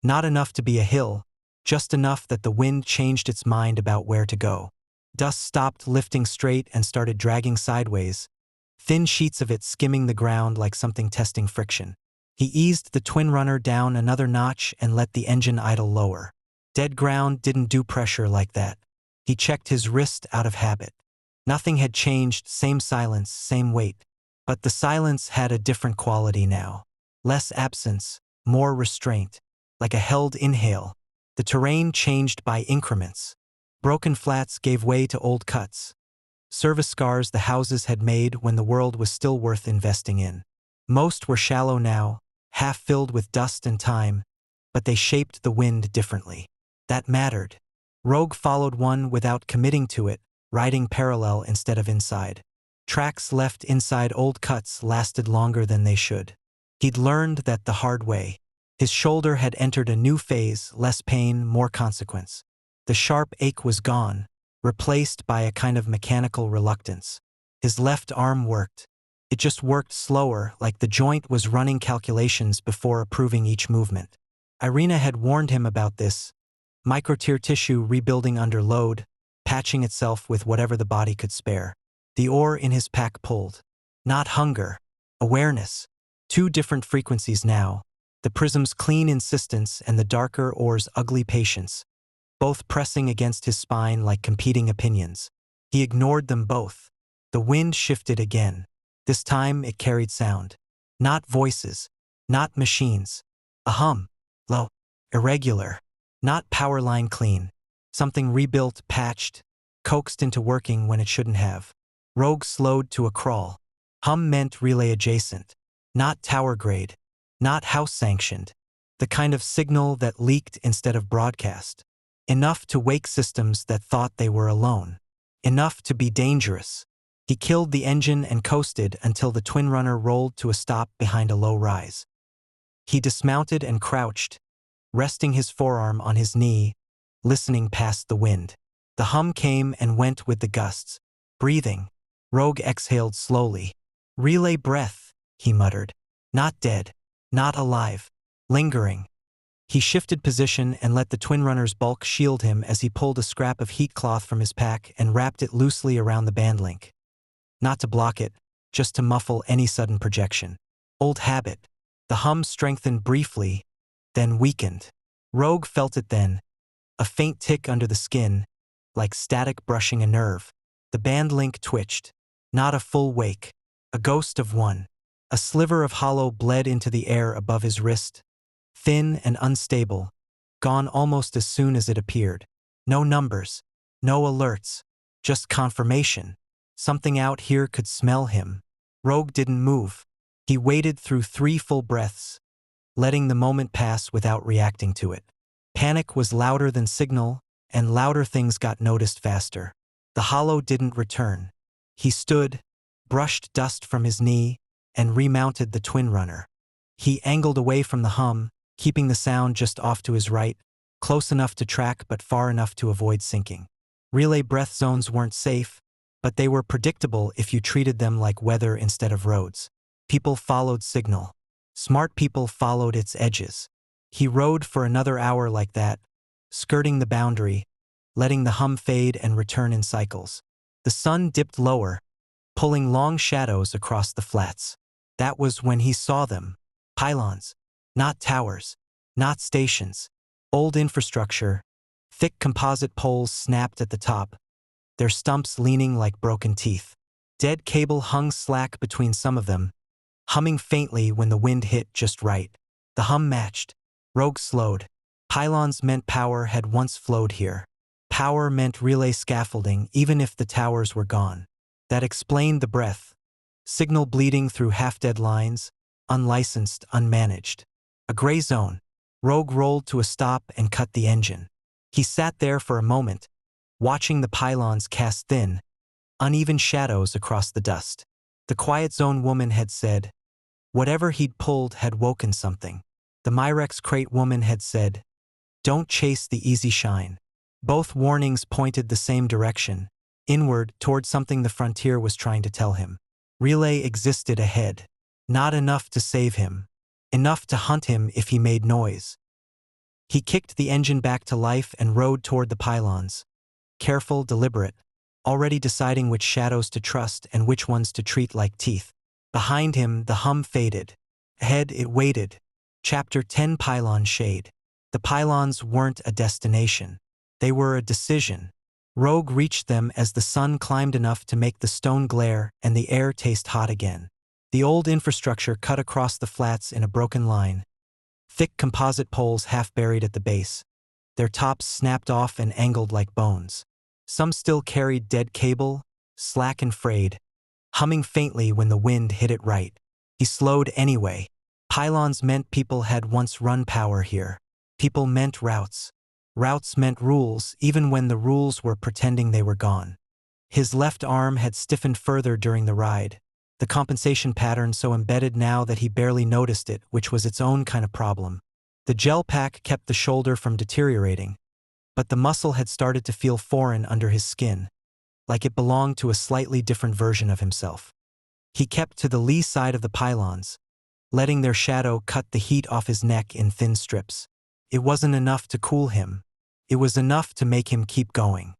Not enough to be a hill, just enough that the wind changed its mind about where to go. Dust stopped lifting straight and started dragging sideways, thin sheets of it skimming the ground like something testing friction. He eased the twin runner down another notch and let the engine idle lower. Dead ground didn't do pressure like that. He checked his wrist out of habit. Nothing had changed, same silence, same weight. But the silence had a different quality now. Less absence, more restraint, like a held inhale. The terrain changed by increments. Broken flats gave way to old cuts. Service scars the houses had made when the world was still worth investing in. Most were shallow now, half filled with dust and time, but they shaped the wind differently. That mattered. Rogue followed one without committing to it, riding parallel instead of inside. Tracks left inside old cuts lasted longer than they should. He'd learned that the hard way. His shoulder had entered a new phase, less pain, more consequence. The sharp ache was gone, replaced by a kind of mechanical reluctance. His left arm worked. It just worked slower, like the joint was running calculations before approving each movement. Irina had warned him about this. Microtear tissue rebuilding under load, patching itself with whatever the body could spare. The oar in his pack pulled. Not hunger. Awareness. 2 different frequencies now. The prism's clean insistence and the darker oar's ugly patience, both pressing against his spine like competing opinions. He ignored them both. The wind shifted again. This time it carried sound. Not voices. Not machines. A hum. Low. Irregular. Not power line clean. Something rebuilt, patched, coaxed into working when it shouldn't have. Rogue slowed to a crawl. Hum meant relay adjacent. Not tower grade. Not house sanctioned. The kind of signal that leaked instead of broadcast. Enough to wake systems that thought they were alone. Enough to be dangerous. He killed the engine and coasted until the twin runner rolled to a stop behind a low rise. He dismounted and crouched, resting his forearm on his knee, listening past the wind. The hum came and went with the gusts. Breathing. Rogue exhaled slowly. Relay breath, he muttered. Not dead. Not alive. Lingering. He shifted position and let the twin runner's bulk shield him as he pulled a scrap of heat cloth from his pack and wrapped it loosely around the band link. Not to block it, just to muffle any sudden projection. Old habit. The hum strengthened briefly, then weakened. Rogue felt it then. A faint tick under the skin, like static brushing a nerve. The band link twitched. Not a full wake. A ghost of one. A sliver of hollow bled into the air above his wrist. Thin and unstable. Gone almost as soon as it appeared. No numbers. No alerts. Just confirmation. Something out here could smell him. Rogue didn't move. He waited through 3 full breaths, letting the moment pass without reacting to it. Panic was louder than signal, and louder things got noticed faster. The hollow didn't return. He stood, brushed dust from his knee, and remounted the twin runner. He angled away from the hum, keeping the sound just off to his right, close enough to track but far enough to avoid sinking. Relay breath zones weren't safe, but they were predictable if you treated them like weather instead of roads. People followed signal. Smart people followed its edges. He rode for another hour like that, skirting the boundary, letting the hum fade and return in cycles. The sun dipped lower, pulling long shadows across the flats. That was when he saw them. Pylons. Not towers. Not stations. Old infrastructure. Thick composite poles snapped at the top, their stumps leaning like broken teeth. Dead cable hung slack between some of them, humming faintly when the wind hit just right. The hum matched. Rogue slowed. Pylons meant power had once flowed here. Power meant relay scaffolding even if the towers were gone. That explained the breath. Signal bleeding through half-dead lines, unlicensed, unmanaged. A gray zone. Rogue rolled to a stop and cut the engine. He sat there for a moment, watching the pylons cast thin, uneven shadows across the dust. The quiet zone woman had said, whatever he'd pulled had woken something. The VIREX crate woman had said, don't chase the easy shine. Both warnings pointed the same direction, inward toward something the frontier was trying to tell him. Relay existed ahead. Not enough to save him. Enough to hunt him if he made noise. He kicked the engine back to life and rode toward the pylons. Careful, deliberate, already deciding which shadows to trust and which ones to treat like teeth. Behind him, the hum faded. Ahead, it waited. Chapter 10 Pylon Shade. The pylons weren't a destination. They were a decision. Rogue reached them as the sun climbed enough to make the stone glare and the air taste hot again. The old infrastructure cut across the flats in a broken line. Thick composite poles half buried at the base. Their tops snapped off and angled like bones. Some still carried dead cable, slack and frayed, humming faintly when the wind hit it right. He slowed anyway. Pylons meant people had once run power here. People meant routes. Routes meant rules, even when the rules were pretending they were gone. His left arm had stiffened further during the ride, the compensation pattern so embedded now that he barely noticed it, which was its own kind of problem. The gel pack kept the shoulder from deteriorating, but the muscle had started to feel foreign under his skin, like it belonged to a slightly different version of himself. He kept to the lee side of the pylons, letting their shadow cut the heat off his neck in thin strips. It wasn't enough to cool him. It was enough to make him keep going.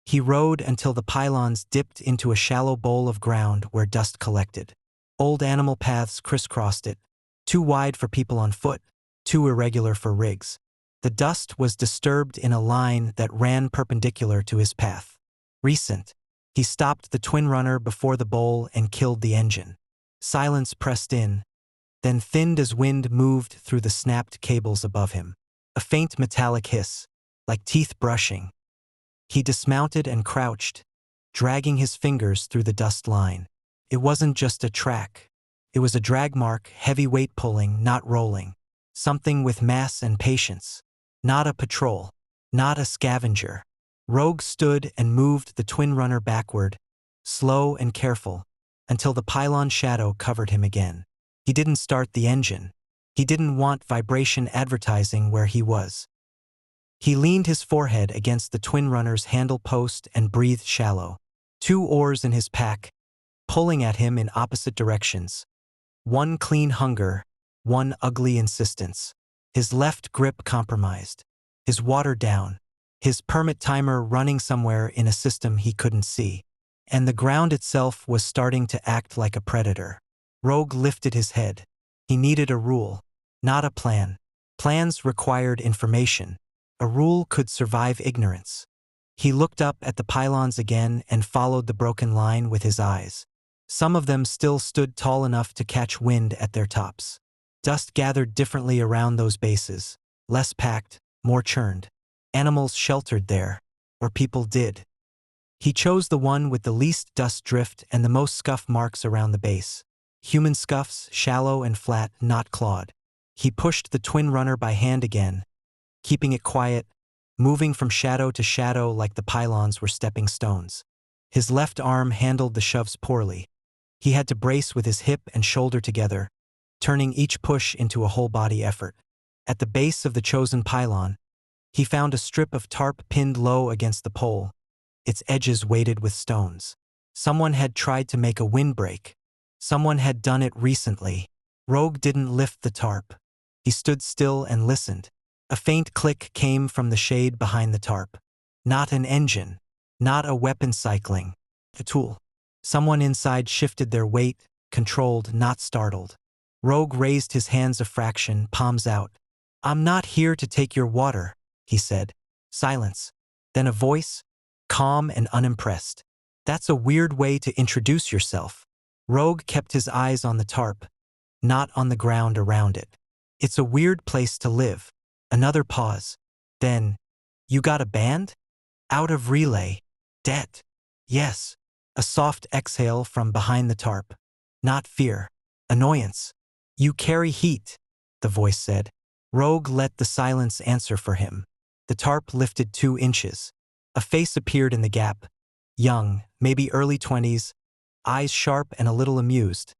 He rode until the pylons dipped into a shallow bowl of ground where dust collected. Old animal paths crisscrossed it, too wide for people on foot, too irregular for rigs. The dust was disturbed in a line that ran perpendicular to his path. Recent. He stopped the twin runner before the bowl and killed the engine. Silence pressed in, then thinned as wind moved through the snapped cables above him. A faint metallic hiss, like teeth brushing. He dismounted and crouched, dragging his fingers through the dust line. It wasn't just a track. It was a drag mark, heavy weight pulling, not rolling. Something with mass and patience. Not a patrol. Not a scavenger. Rogue stood and moved the twin runner backward, slow and careful, until the pylon shadow covered him again. He didn't start the engine. He didn't want vibration advertising where he was. He leaned his forehead against the twin runner's handle post and breathed shallow. 2 oars in his pack, pulling at him in opposite directions. One clean hunger, one ugly insistence. His left grip compromised. His water down. His permit timer running somewhere in a system he couldn't see. And the ground itself was starting to act like a predator. Rogue lifted his head. He needed a rule, not a plan. Plans required information. A rule could survive ignorance. He looked up at the pylons again and followed the broken line with his eyes. Some of them still stood tall enough to catch wind at their tops. Dust gathered differently around those bases, less packed, more churned. Animals sheltered there, or people did. He chose the one with the least dust drift and the most scuff marks around the base. Human scuffs, shallow and flat, not clawed. He pushed the twin runner by hand again, keeping it quiet, moving from shadow to shadow like the pylons were stepping stones. His left arm handled the shoves poorly. He had to brace with his hip and shoulder together, turning each push into a whole-body effort. At the base of the chosen pylon, he found a strip of tarp pinned low against the pole, its edges weighted with stones. Someone had tried to make a windbreak. Someone had done it recently. Rogue didn't lift the tarp. He stood still and listened. A faint click came from the shade behind the tarp. Not an engine. Not a weapon cycling. A tool. Someone inside shifted their weight, controlled, not startled. Rogue raised his hands a fraction, palms out. "I'm not here to take your water," he said. Silence. Then a voice, calm and unimpressed. "That's a weird way to introduce yourself." Rogue kept his eyes on the tarp, not on the ground around it. "It's a weird place to live." Another pause. Then, "You got a band?" "Out of relay. Debt." "Yes." A soft exhale from behind the tarp. Not fear. Annoyance. "You carry heat," the voice said. Rogue let the silence answer for him. The tarp lifted 2 inches. A face appeared in the gap. Young, maybe early 20s, eyes sharp and a little amused.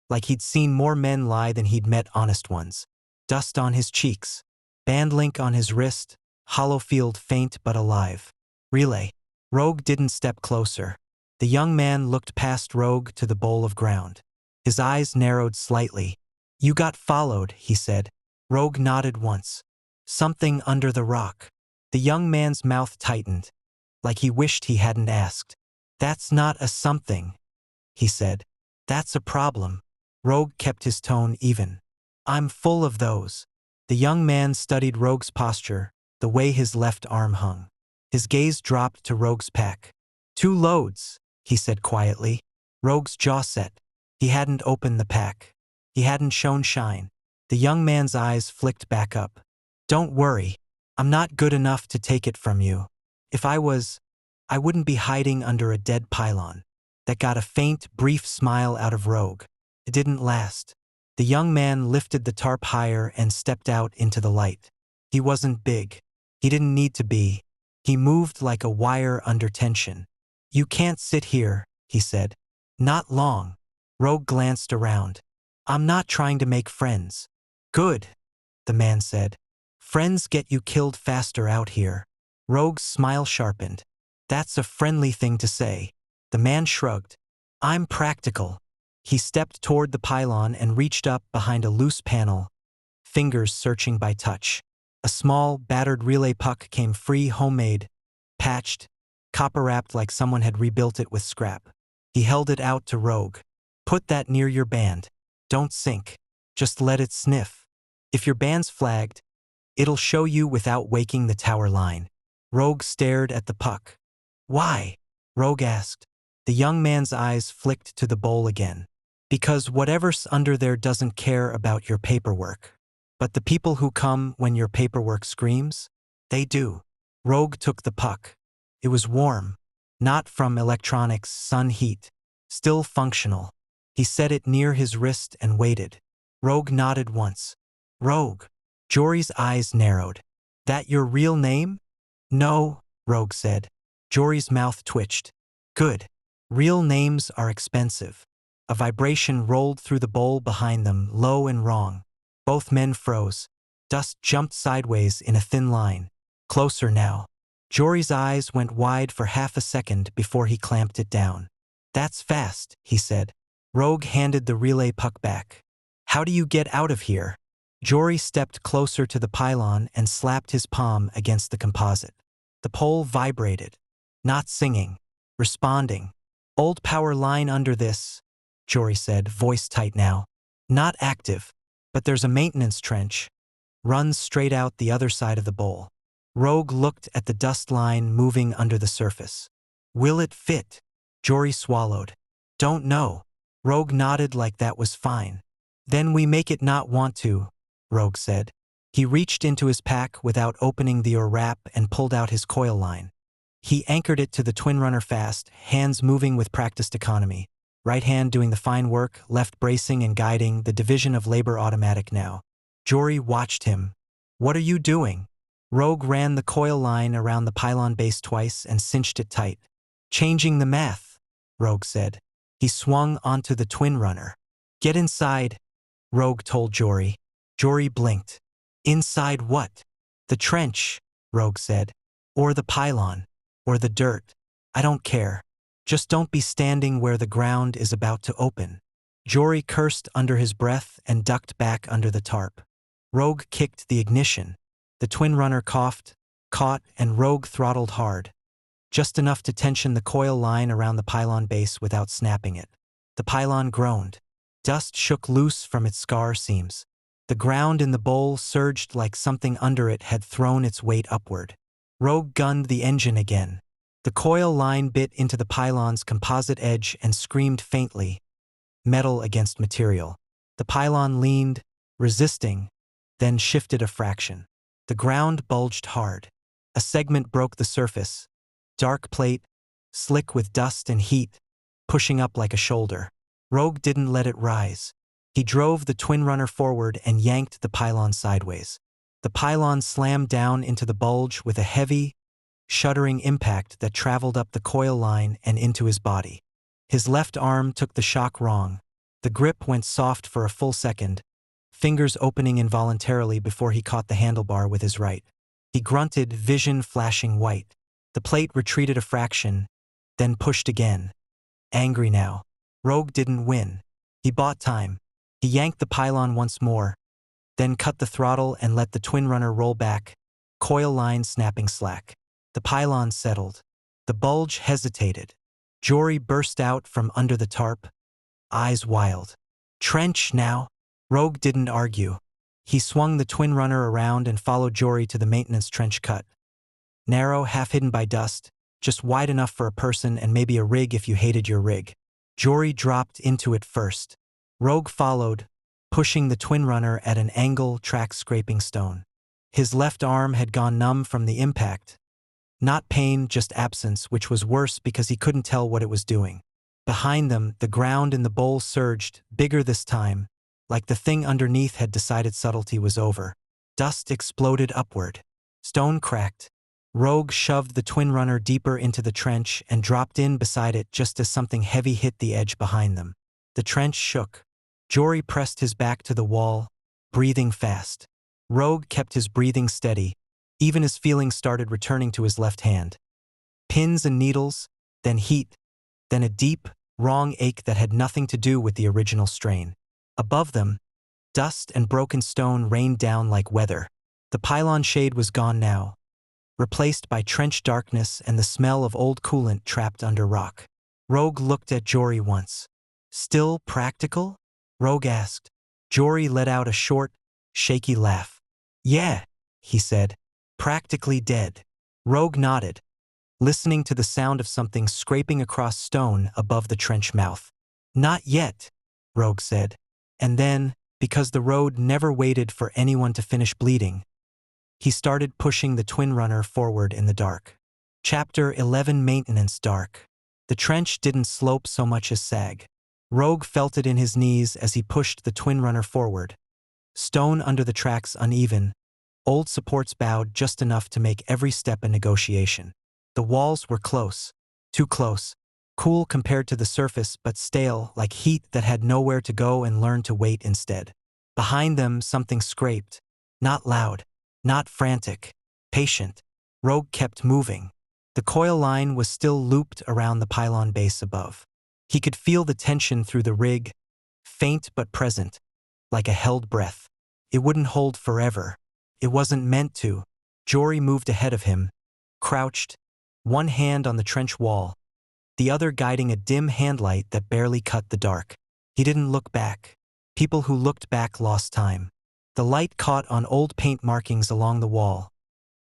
Like he'd seen more men lie than he'd met honest ones. Dust on his cheeks. Band link on his wrist. Hollow field faint but alive. Relay. Rogue didn't step closer. The young man looked past Rogue to the bowl of ground. His eyes narrowed slightly. "You got followed," he said. Rogue nodded once. "Something under the rock." The young man's mouth tightened, like he wished he hadn't asked. "That's not a something," he said. "That's a problem." Rogue kept his tone even. "I'm full of those." The young man studied Rogue's posture, the way his left arm hung. His gaze dropped to Rogue's pack. "2 loads," he said quietly. Rogue's jaw set. He hadn't opened the pack. He hadn't shown shine. The young man's eyes flicked back up. "Don't worry. I'm not good enough to take it from you. If I was, I wouldn't be hiding under a dead pylon." That got a faint, brief smile out of Rogue. It didn't last. The young man lifted the tarp higher and stepped out into the light. He wasn't big. He didn't need to be. He moved like a wire under tension. "You can't sit here," he said. "Not long." Rogue glanced around. "I'm not trying to make friends." "Good," the man said. "Friends get you killed faster out here." Rogue's smile sharpened. "That's a friendly thing to say." The man shrugged. "I'm practical." He stepped toward the pylon and reached up behind a loose panel, fingers searching by touch. A small, battered relay puck came free, homemade, patched, copper-wrapped like someone had rebuilt it with scrap. He held it out to Rogue. "Put that near your band. Don't sink. Just let it sniff. If your band's flagged, it'll show you without waking the tower line." Rogue stared at the puck. "Why?" Rogue asked. The young man's eyes flicked to the bowl again. "Because whatever's under there doesn't care about your paperwork. But the people who come when your paperwork screams, they do." Rogue took the puck. It was warm. Not from electronics, sun heat. Still functional. He set it near his wrist and waited. Rogue nodded once. "Rogue." Jory's eyes narrowed. "That your real name?" "No," Rogue said. Jory's mouth twitched. "Good. Real names are expensive." A vibration rolled through the bowl behind them, low and wrong. Both men froze. Dust jumped sideways in a thin line. Closer now. Jory's eyes went wide for half a second before he clamped it down. "That's fast," he said. Rogue handed the relay puck back. "How do you get out of here?" Jory stepped closer to the pylon and slapped his palm against the composite. The pole vibrated. Not singing. Responding. "Old power line under this," Jory said, voice tight now. "Not active, but there's a maintenance trench. Runs straight out the other side of the bowl." Rogue looked at the dust line moving under the surface. "Will it fit?" Jory swallowed. "Don't know." Rogue nodded like that was fine. "Then we make it not want to," Rogue said. He reached into his pack without opening the wrap and pulled out his coil line. He anchored it to the twin runner fast, hands moving with practiced economy. Right hand doing the fine work, left bracing and guiding, the division of labor automatic now. Jory watched him. "What are you doing?" Rogue ran the coil line around the pylon base twice and cinched it tight. Changing the math, Rogue said. He swung onto the twin runner. Get inside, Rogue told Jory. Jory blinked. Inside what? The trench, Rogue said. Or the pylon. Or the dirt. I don't care. Just don't be standing where the ground is about to open. Jory cursed under his breath and ducked back under the tarp. Rogue kicked the ignition. The twin runner coughed, caught, and Rogue throttled hard. Just enough to tension the coil line around the pylon base without snapping it. The pylon groaned. Dust shook loose from its scar seams. The ground in the bowl surged like something under it had thrown its weight upward. Rogue gunned the engine again. The coil line bit into the pylon's composite edge and screamed faintly. Metal against material. The pylon leaned, resisting, then shifted a fraction. The ground bulged hard. A segment broke the surface. Dark plate, slick with dust and heat, pushing up like a shoulder. Rogue didn't let it rise. He drove the twin runner forward and yanked the pylon sideways. The pylon slammed down into the bulge with a heavy, shuddering impact that traveled up the coil line and into his body. His left arm took the shock wrong. The grip went soft for a full second, fingers opening involuntarily before he caught the handlebar with his right. He grunted, vision flashing white. The plate retreated a fraction, then pushed again. Angry now. Rogue didn't win. He bought time. He yanked the pylon once more, then cut the throttle and let the twin runner roll back, coil line snapping slack. The pylon settled. The bulge hesitated. Jory burst out from under the tarp, eyes wild. Trench now? Rogue didn't argue. He swung the twin runner around and followed Jory to the maintenance trench cut. Narrow, half hidden by dust, just wide enough for a person and maybe a rig if you hated your rig. Jory dropped into it first. Rogue followed, pushing the twin runner at an angle, track scraping stone. His left arm had gone numb from the impact. Not pain, just absence, which was worse because he couldn't tell what it was doing. Behind them, the ground in the bowl surged, bigger this time, like the thing underneath had decided subtlety was over. Dust exploded upward. Stone cracked. Rogue shoved the twin runner deeper into the trench and dropped in beside it just as something heavy hit the edge behind them. The trench shook. Jory pressed his back to the wall, breathing fast. Rogue kept his breathing steady. Even his feelings started returning to his left hand. Pins and needles, then heat, then a deep, wrong ache that had nothing to do with the original strain. Above them, dust and broken stone rained down like weather. The pylon shade was gone now, replaced by trench darkness and the smell of old coolant trapped under rock. Rogue looked at Jory once. Still practical? Rogue asked. Jory let out a short, shaky laugh. Yeah, he said. Practically dead. Rogue nodded, listening to the sound of something scraping across stone above the trench mouth. Not yet, Rogue said. And then, because the road never waited for anyone to finish bleeding, he started pushing the twin runner forward in the dark. Chapter 11 Maintenance Dark. The trench didn't slope so much as sag. Rogue felt it in his knees as he pushed the twin runner forward. Stone under the tracks uneven, old supports bowed just enough to make every step a negotiation. The walls were close, too close, cool compared to the surface but stale like heat that had nowhere to go and learned to wait instead. Behind them something scraped, not loud, not frantic, patient. Rogue kept moving. The coil line was still looped around the pylon base above. He could feel the tension through the rig, faint but present, like a held breath. It wouldn't hold forever. It wasn't meant to. Jory moved ahead of him, crouched, one hand on the trench wall, the other guiding a dim handlight that barely cut the dark. He didn't look back. People who looked back lost time. The light caught on old paint markings along the wall,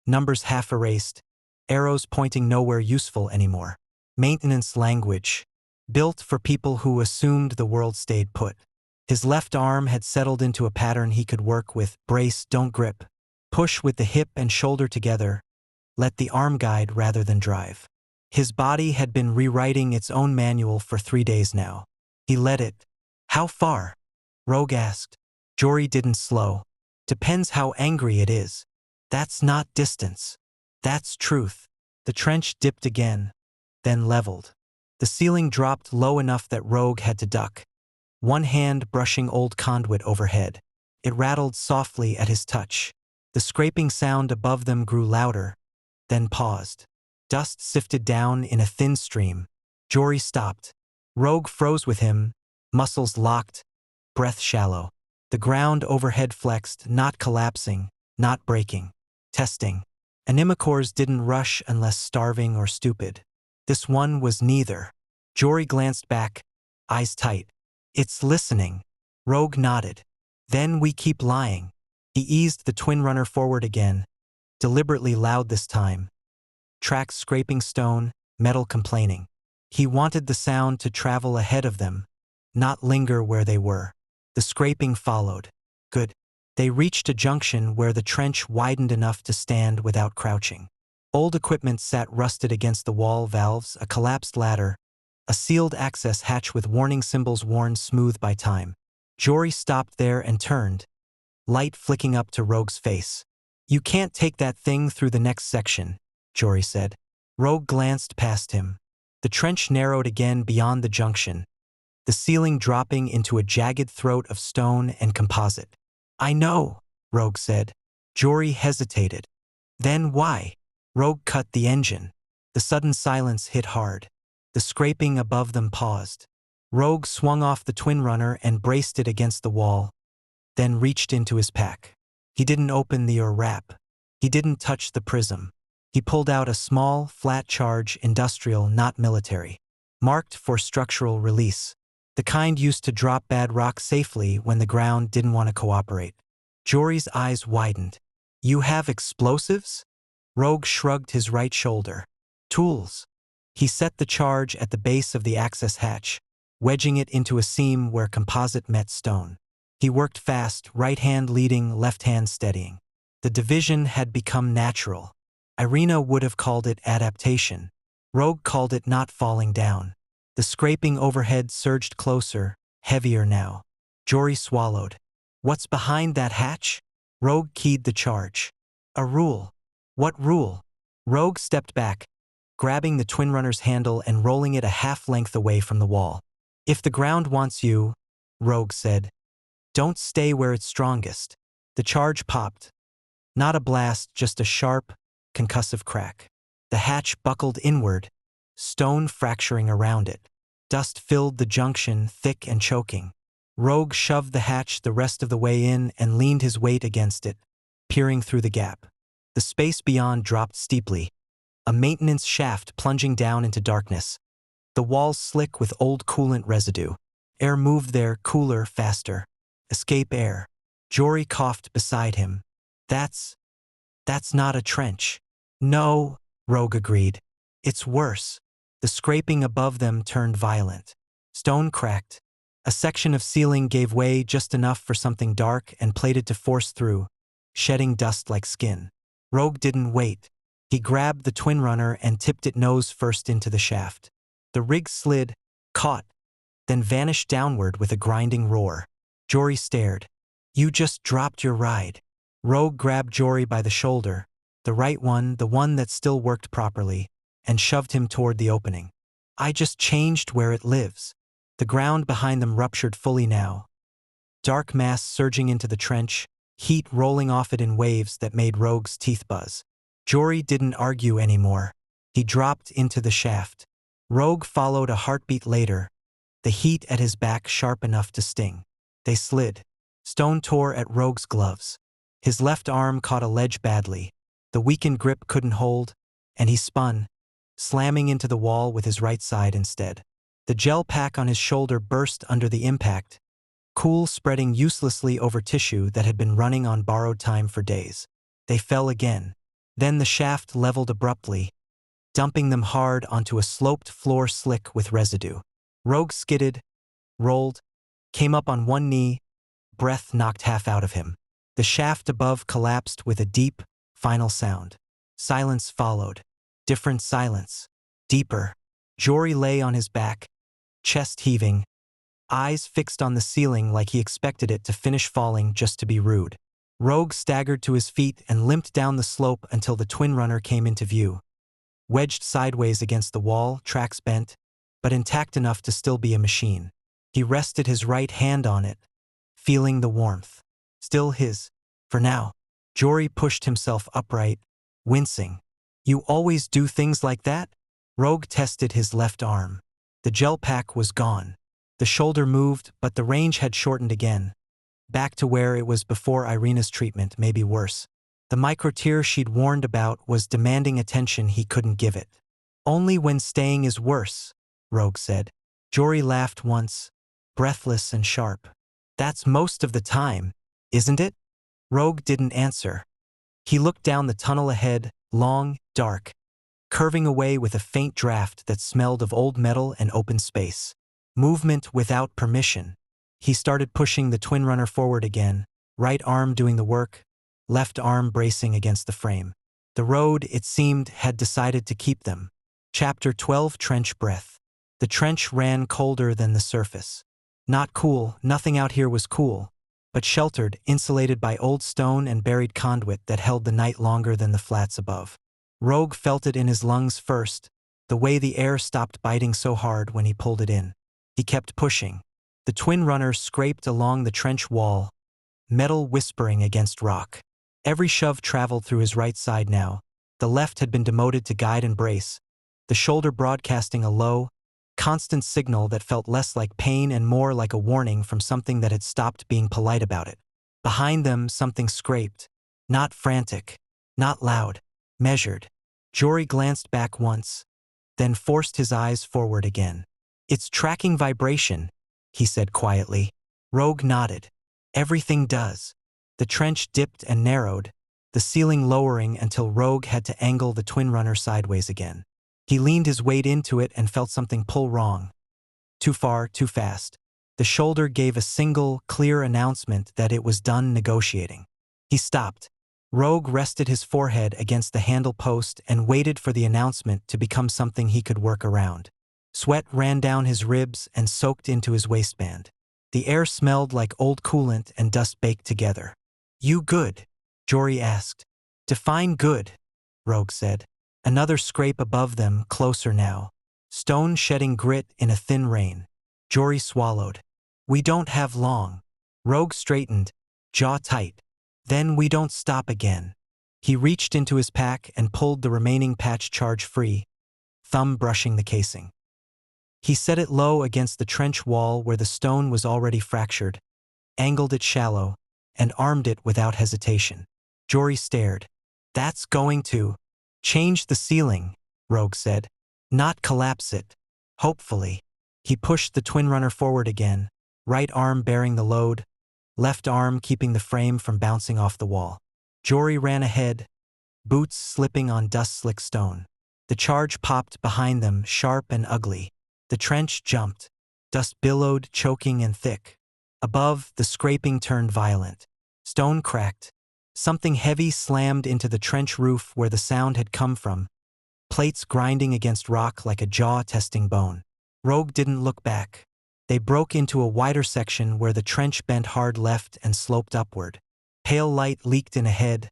numbers half erased, arrows pointing nowhere useful anymore. Maintenance language, built for people who assumed the world stayed put. His left arm had settled into a pattern he could work with. Brace, don't grip. Push with the hip and shoulder together. Let the arm guide rather than drive. His body had been rewriting its own manual for 3 days now. He let it. How far? Rogue asked. Jory didn't slow. Depends how angry it is. That's not distance. That's truth. The trench dipped again, then leveled. The ceiling dropped low enough that Rogue had to duck, one hand brushing old conduit overhead. It rattled softly at his touch. The scraping sound above them grew louder, then paused. Dust sifted down in a thin stream. Jory stopped. Rogue froze with him, muscles locked, breath shallow. The ground overhead flexed, not collapsing, not breaking. Testing. Animicores didn't rush unless starving or stupid. This one was neither. Jory glanced back, eyes tight. It's listening. Rogue nodded. Then we keep lying. He eased the twin runner forward again, deliberately loud this time. Tracks scraping stone, metal complaining. He wanted the sound to travel ahead of them, not linger where they were. The scraping followed. Good. They reached a junction where the trench widened enough to stand without crouching. Old equipment sat rusted against the wall, valves, a collapsed ladder, a sealed access hatch with warning symbols worn smooth by time. Jory stopped there and turned, light flicking up to Rogue's face. You can't take that thing through the next section, Jory said. Rogue glanced past him. The trench narrowed again beyond the junction, the ceiling dropping into a jagged throat of stone and composite. I know, Rogue said. Jory hesitated. Then why? Rogue cut the engine. The sudden silence hit hard. The scraping above them paused. Rogue swung off the twin runner and braced it against the wall, then reached into his pack. He didn't open the wrap. He didn't touch the prism. He pulled out a small, flat charge, industrial, not military, marked for structural release, the kind used to drop bad rock safely when the ground didn't want to cooperate. Jory's eyes widened. You have explosives? Rogue shrugged his right shoulder. Tools. He set the charge at the base of the access hatch, wedging it into a seam where composite met stone. He worked fast, right hand leading, left hand steadying. The division had become natural. Irina would have called it adaptation. Rogue called it not falling down. The scraping overhead surged closer, heavier now. Jory swallowed. What's behind that hatch? Rogue keyed the charge. A rule. What rule? Rogue stepped back, grabbing the twin runner's handle and rolling it a half-length away from the wall. If the ground wants you, Rogue said, don't stay where it's strongest. The charge popped. Not a blast, just a sharp, concussive crack. The hatch buckled inward, stone fracturing around it. Dust filled the junction, thick and choking. Rogue shoved the hatch the rest of the way in and leaned his weight against it, peering through the gap. The space beyond dropped steeply, a maintenance shaft plunging down into darkness. The walls slick with old coolant residue. Air moved there, cooler, faster. Escape air. Jory coughed beside him. That's not a trench. No, Rogue agreed. It's worse. The scraping above them turned violent. Stone cracked. A section of ceiling gave way just enough for something dark and plated to force through, shedding dust like skin. Rogue didn't wait. He grabbed the twin runner and tipped it nose first into the shaft. The rig slid, caught, then vanished downward with a grinding roar. Jory stared. You just dropped your ride. Rogue grabbed Jory by the shoulder, the right one, the one that still worked properly, and shoved him toward the opening. I just changed where it lives. The ground behind them ruptured fully now. Dark mass surging into the trench, heat rolling off it in waves that made Rogue's teeth buzz. Jory didn't argue anymore. He dropped into the shaft. Rogue followed a heartbeat later, the heat at his back sharp enough to sting. They slid. Stone tore at Rogue's gloves. His left arm caught a ledge badly. The weakened grip couldn't hold, and he spun, slamming into the wall with his right side instead. The gel pack on his shoulder burst under the impact, cool spreading uselessly over tissue that had been running on borrowed time for days. They fell again. Then the shaft leveled abruptly, dumping them hard onto a sloped floor slick with residue. Rogue skidded, rolled, came up on one knee, breath knocked half out of him. The shaft above collapsed with a deep, final sound. Silence followed. Different silence. Deeper. Jory lay on his back, chest heaving, eyes fixed on the ceiling like he expected it to finish falling just to be rude. Rogue staggered to his feet and limped down the slope until the twin runner came into view. Wedged sideways against the wall, tracks bent, but intact enough to still be a machine. He rested his right hand on it, feeling the warmth. Still his. For now. Jory pushed himself upright, wincing. You always do things like that? Rogue tested his left arm. The gel pack was gone. The shoulder moved, but the range had shortened again. Back to where it was before Irina's treatment, maybe worse. The microtear she'd warned about was demanding attention he couldn't give it. Only when staying is worse, Rogue said. Jory laughed once, breathless and sharp. That's most of the time, isn't it? Rogue didn't answer. He looked down the tunnel ahead, long, dark, curving away with a faint draft that smelled of old metal and open space. Movement without permission. He started pushing the twin runner forward again, right arm doing the work, left arm bracing against the frame. The road, it seemed, had decided to keep them. Chapter 12 Trench Breath. The trench ran colder than the surface. Not cool, nothing out here was cool, but sheltered, insulated by old stone and buried conduit that held the night longer than the flats above. Rogue felt it in his lungs first, the way the air stopped biting so hard when he pulled it in. He kept pushing. The twin runner scraped along the trench wall, metal whispering against rock. Every shove traveled through his right side now. The left had been demoted to guide and brace, the shoulder broadcasting a low, constant signal that felt less like pain and more like a warning from something that had stopped being polite about it. Behind them, something scraped. Not frantic, not loud, measured. Jory glanced back once, then forced his eyes forward again. It's tracking vibration, he said quietly. Rogue nodded. Everything does. The trench dipped and narrowed, the ceiling lowering until Rogue had to angle the twin runner sideways again. He leaned his weight into it and felt something pull wrong. Too far, too fast. The shoulder gave a single, clear announcement that it was done negotiating. He stopped. Rogue rested his forehead against the handle post and waited for the announcement to become something he could work around. Sweat ran down his ribs and soaked into his waistband. The air smelled like old coolant and dust baked together. You good? Jory asked. Define good, Rogue said. Another scrape above them, closer now. Stone shedding grit in a thin rain. Jory swallowed. We don't have long. Rogue straightened, jaw tight. Then we don't stop again. He reached into his pack and pulled the remaining patch charge free, thumb brushing the casing. He set it low against the trench wall where the stone was already fractured, angled it shallow, and armed it without hesitation. Jory stared. That's going to change the ceiling, Rogue said. Not collapse it. Hopefully. He pushed the twin runner forward again, right arm bearing the load, left arm keeping the frame from bouncing off the wall. Jory ran ahead, boots slipping on dust-slick stone. The charge popped behind them, sharp and ugly. The trench jumped. Dust billowed, choking and thick. Above, the scraping turned violent. Stone cracked. Something heavy slammed into the trench roof where the sound had come from, plates grinding against rock like a jaw-testing bone. Rogue didn't look back. They broke into a wider section where the trench bent hard left and sloped upward. Pale light leaked in ahead,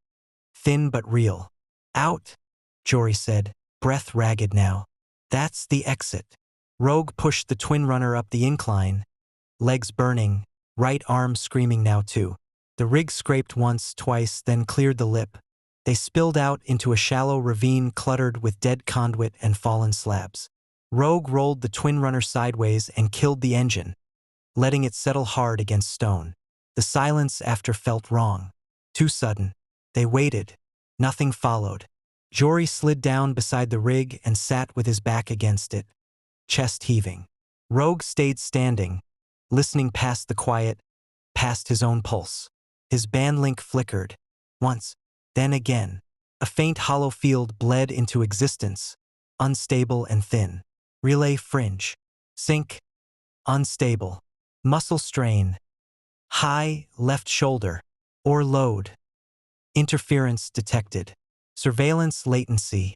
thin but real. Out, Jory said, breath ragged now. That's the exit. Rogue pushed the twin runner up the incline, legs burning, right arm screaming now too. The rig scraped once, twice, then cleared the lip. They spilled out into a shallow ravine cluttered with dead conduit and fallen slabs. Rogue rolled the twin runner sideways and killed the engine, letting it settle hard against stone. The silence after felt wrong. Too sudden. They waited. Nothing followed. Jory slid down beside the rig and sat with his back against it, chest heaving. Rogue stayed standing, listening past the quiet, past his own pulse. His bandlink flickered. Once, then again. A faint hollow field bled into existence, unstable and thin. Relay fringe. Sink. Unstable. Muscle strain. High, left shoulder. Or load. Interference detected. Surveillance latency.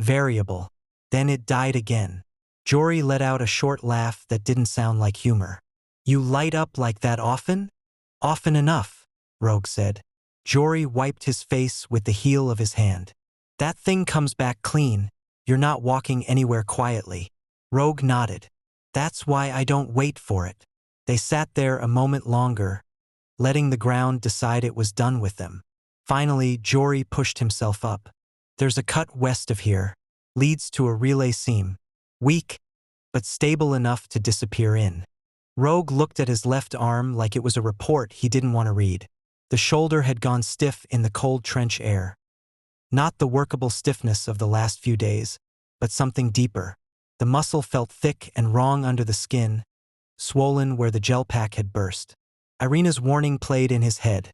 Variable. Then it died again. Jory let out a short laugh that didn't sound like humor. You light up like that often? Often enough, Rogue said. Jory wiped his face with the heel of his hand. That thing comes back clean. You're not walking anywhere quietly. Rogue nodded. That's why I don't wait for it. They sat there a moment longer, letting the ground decide it was done with them. Finally, Jory pushed himself up. There's a cut west of here. Leads to a relay seam. Weak, but stable enough to disappear in. Rogue looked at his left arm like it was a report he didn't want to read. The shoulder had gone stiff in the cold trench air. Not the workable stiffness of the last few days, but something deeper. The muscle felt thick and wrong under the skin, swollen where the gel pack had burst. Irina's warning played in his head.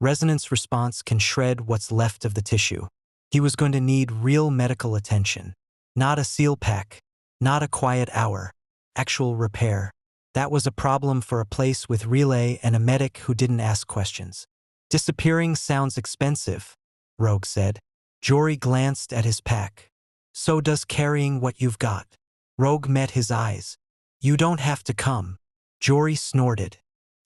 Resonance response can shred what's left of the tissue. He was going to need real medical attention. Not a seal pack, not a quiet hour. Actual repair. That was a problem for a place with relay and a medic who didn't ask questions. Disappearing sounds expensive, Rogue said. Jory glanced at his pack. So does carrying what you've got. Rogue met his eyes. You don't have to come. Jory snorted.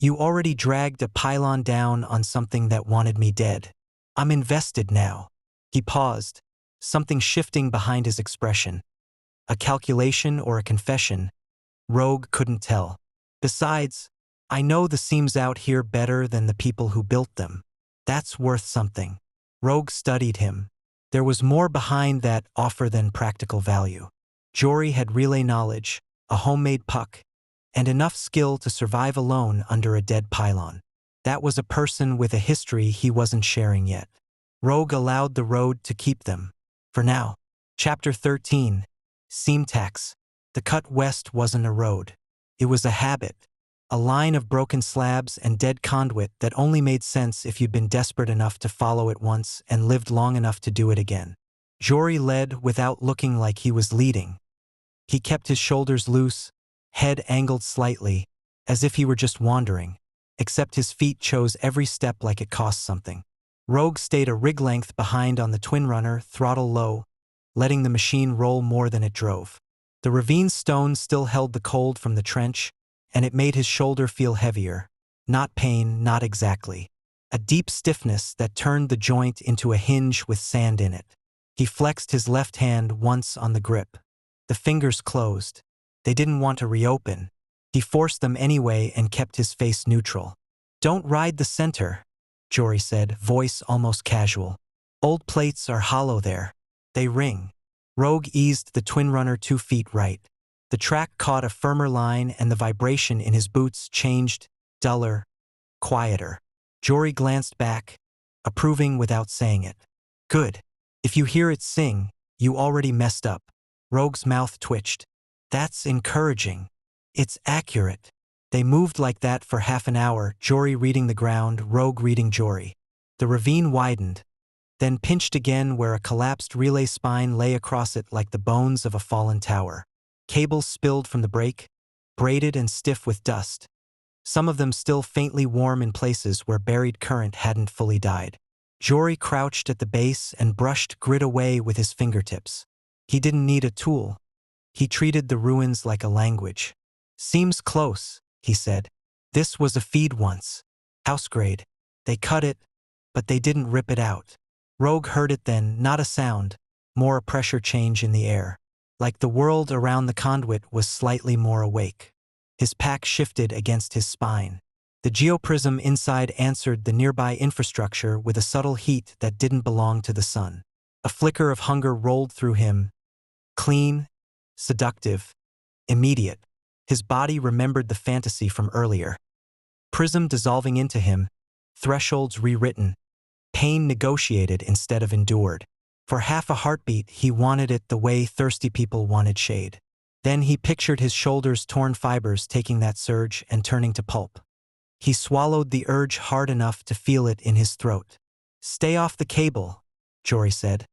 You already dragged a pylon down on something that wanted me dead. I'm invested now. He paused, something shifting behind his expression. A calculation or a confession? Rogue couldn't tell. Besides, I know the seams out here better than the people who built them. That's worth something. Rogue studied him. There was more behind that offer than practical value. Jory had relay knowledge, a homemade puck, and enough skill to survive alone under a dead pylon. That was a person with a history he wasn't sharing yet. Rogue allowed the road to keep them. For now. Chapter 13. Seam tax. The cut west wasn't a road. It was a habit. A line of broken slabs and dead conduit that only made sense if you'd been desperate enough to follow it once and lived long enough to do it again. Jory led without looking like he was leading. He kept his shoulders loose, head angled slightly, as if he were just wandering, except his feet chose every step like it cost something. Rogue stayed a rig length behind on the twin runner, throttle low, letting the machine roll more than it drove. The ravine stone still held the cold from the trench, and it made his shoulder feel heavier. Not pain, not exactly. A deep stiffness that turned the joint into a hinge with sand in it. He flexed his left hand once on the grip. The fingers closed. They didn't want to reopen. He forced them anyway and kept his face neutral. Don't ride the center, Jory said, voice almost casual. Old plates are hollow there. They ring. Rogue eased the twin runner 2 feet right. The track caught a firmer line and the vibration in his boots changed, duller, quieter. Jory glanced back, approving without saying it. Good. If you hear it sing, you already messed up. Rogue's mouth twitched. That's encouraging. It's accurate. They moved like that for half an hour, Jory reading the ground, Rogue reading Jory. The ravine widened, then pinched again where a collapsed relay spine lay across it like the bones of a fallen tower. Cables spilled from the break, braided and stiff with dust. Some of them still faintly warm in places where buried current hadn't fully died. Jory crouched at the base and brushed grit away with his fingertips. He didn't need a tool. He treated the ruins like a language. Seems close, he said. This was a feed once. House grade. They cut it, but they didn't rip it out. Rogue heard it then, not a sound, more a pressure change in the air. Like the world around the conduit was slightly more awake. His pack shifted against his spine. The geoprism inside answered the nearby infrastructure with a subtle heat that didn't belong to the sun. A flicker of hunger rolled through him. Clean, seductive, immediate. His body remembered the fantasy from earlier. Prism dissolving into him, thresholds rewritten, pain negotiated instead of endured. For half a heartbeat, he wanted it the way thirsty people wanted shade. Then he pictured his shoulders' torn fibers taking that surge and turning to pulp. He swallowed the urge hard enough to feel it in his throat. Stay off the cable, Jory said,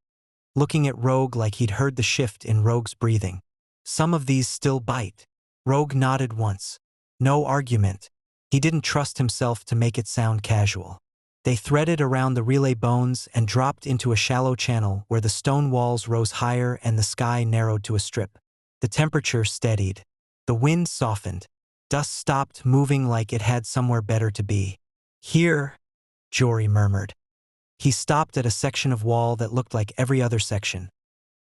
looking at Rogue like he'd heard the shift in Rogue's breathing. Some of these still bite. Rogue nodded once. No argument. He didn't trust himself to make it sound casual. They threaded around the relay bones and dropped into a shallow channel where the stone walls rose higher and the sky narrowed to a strip. The temperature steadied. The wind softened. Dust stopped moving like it had somewhere better to be. Here, Jory murmured. He stopped at a section of wall that looked like every other section.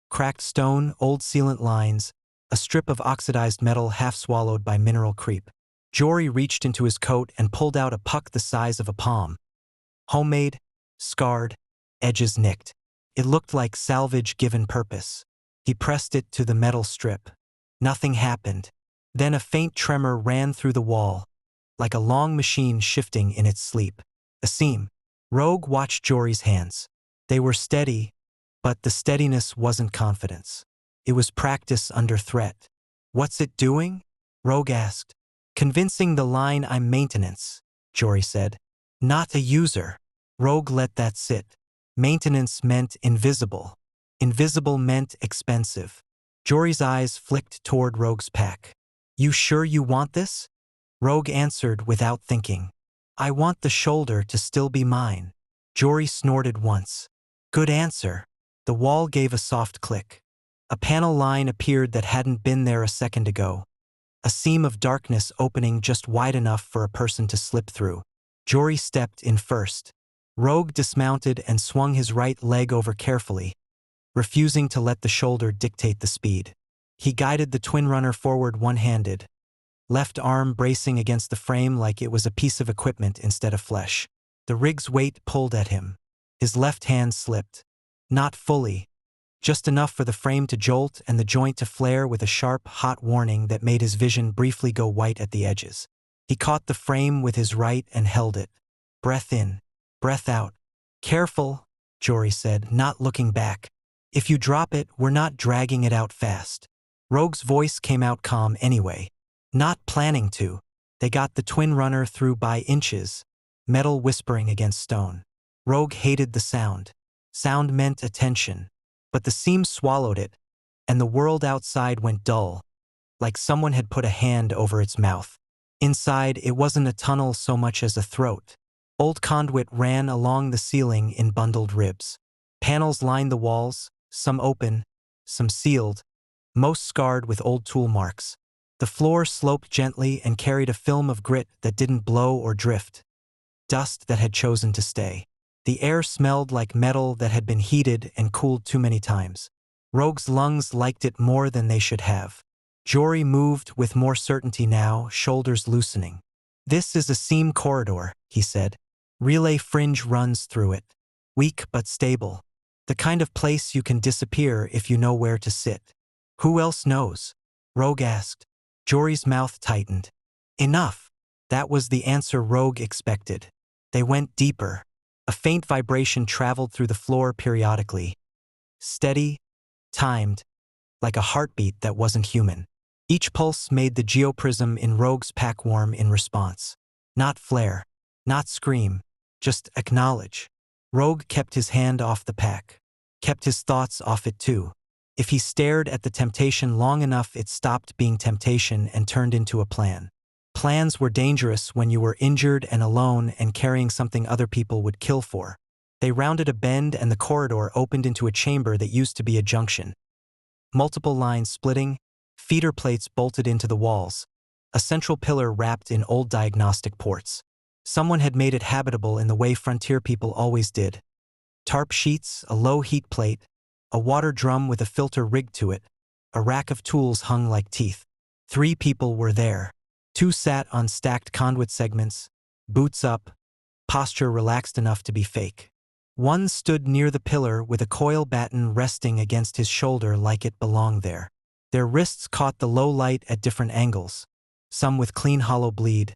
Cracked stone, old sealant lines, a strip of oxidized metal half swallowed by mineral creep. Jory reached into his coat and pulled out a puck the size of a palm. Homemade, scarred, edges nicked. It looked like salvage given purpose. He pressed it to the metal strip. Nothing happened. Then a faint tremor ran through the wall, like a long machine shifting in its sleep. A seam. Rogue watched Jory's hands. They were steady, but the steadiness wasn't confidence. It was practice under threat. What's it doing? Rogue asked. Convincing the line I'm maintenance, Jory said. Not a user. Rogue let that sit. Maintenance meant invisible. Invisible meant expensive. Jory's eyes flicked toward Rogue's pack. You sure you want this? Rogue answered without thinking. I want the shoulder to still be mine. Jory snorted once. Good answer. The wall gave a soft click. A panel line appeared that hadn't been there a second ago. A seam of darkness opening just wide enough for a person to slip through. Jory stepped in first. Rogue dismounted and swung his right leg over carefully, refusing to let the shoulder dictate the speed. He guided the twin runner forward one-handed, left arm bracing against the frame like it was a piece of equipment instead of flesh. The rig's weight pulled at him. His left hand slipped. Not fully, just enough for the frame to jolt and the joint to flare with a sharp, hot warning that made his vision briefly go white at the edges. He caught the frame with his right and held it. Breath in, breath out. Careful, Jory said, not looking back. If you drop it, we're not dragging it out fast. Rogue's voice came out calm anyway. Not planning to. They got the twin runner through by inches, metal whispering against stone. Rogue hated the sound. Sound meant attention. But the seam swallowed it, and the world outside went dull, like someone had put a hand over its mouth. Inside, it wasn't a tunnel so much as a throat. Old conduit ran along the ceiling in bundled ribs. Panels lined the walls, some open, some sealed, most scarred with old tool marks. The floor sloped gently and carried a film of grit that didn't blow or drift. Dust that had chosen to stay. The air smelled like metal that had been heated and cooled too many times. Rogue's lungs liked it more than they should have. Jory moved with more certainty now, shoulders loosening. This is a seam corridor, he said. Relay fringe runs through it. Weak but stable. The kind of place you can disappear if you know where to sit. Who else knows? Rogue asked. Jory's mouth tightened. Enough. That was the answer Rogue expected. They went deeper. A faint vibration traveled through the floor periodically. Steady, timed, like a heartbeat that wasn't human. Each pulse made the geoprism in Rogue's pack warm in response. Not flare, not scream, just acknowledge. Rogue kept his hand off the pack, kept his thoughts off it too. If he stared at the temptation long enough, it stopped being temptation and turned into a plan. Plans were dangerous when you were injured and alone and carrying something other people would kill for. They rounded a bend and the corridor opened into a chamber that used to be a junction. Multiple lines splitting, feeder plates bolted into the walls, a central pillar wrapped in old diagnostic ports. Someone had made it habitable in the way frontier people always did. Tarp sheets, a low heat plate, a water drum with a filter rigged to it, a rack of tools hung like teeth. 3 people were there. 2 sat on stacked conduit segments, boots up, posture relaxed enough to be fake. 1 stood near the pillar with a coil batten resting against his shoulder like it belonged there. Their wrists caught the low light at different angles, some with clean hollow bleed,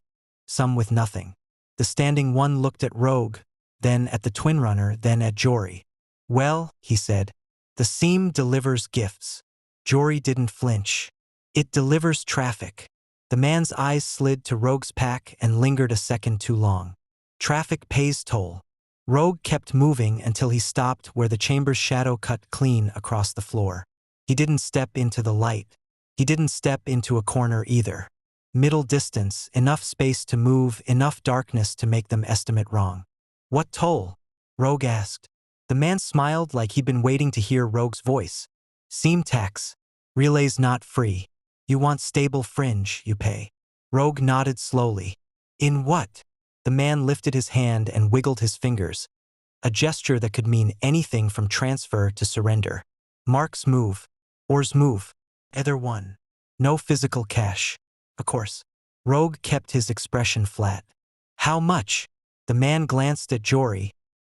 some with nothing. The standing one looked at Rogue, then at the twin runner, then at Jory. Well, he said, the seam delivers gifts. Jory didn't flinch. It delivers traffic. The man's eyes slid to Rogue's pack and lingered a second too long. Traffic pays toll. Rogue kept moving until he stopped where the chamber's shadow cut clean across the floor. He didn't step into the light. He didn't step into a corner either. Middle distance, enough space to move, enough darkness to make them estimate wrong. What toll? Rogue asked. The man smiled like he'd been waiting to hear Rogue's voice. Seam tax. Relay's not free. You want stable fringe, you pay. Rogue nodded slowly. In what? The The man lifted his hand and wiggled his fingers, a gesture that could mean anything from transfer to surrender. Marks move. Ors move. Either one. No physical cash. Of course. Rogue kept his expression flat. How much? The man glanced at Jory,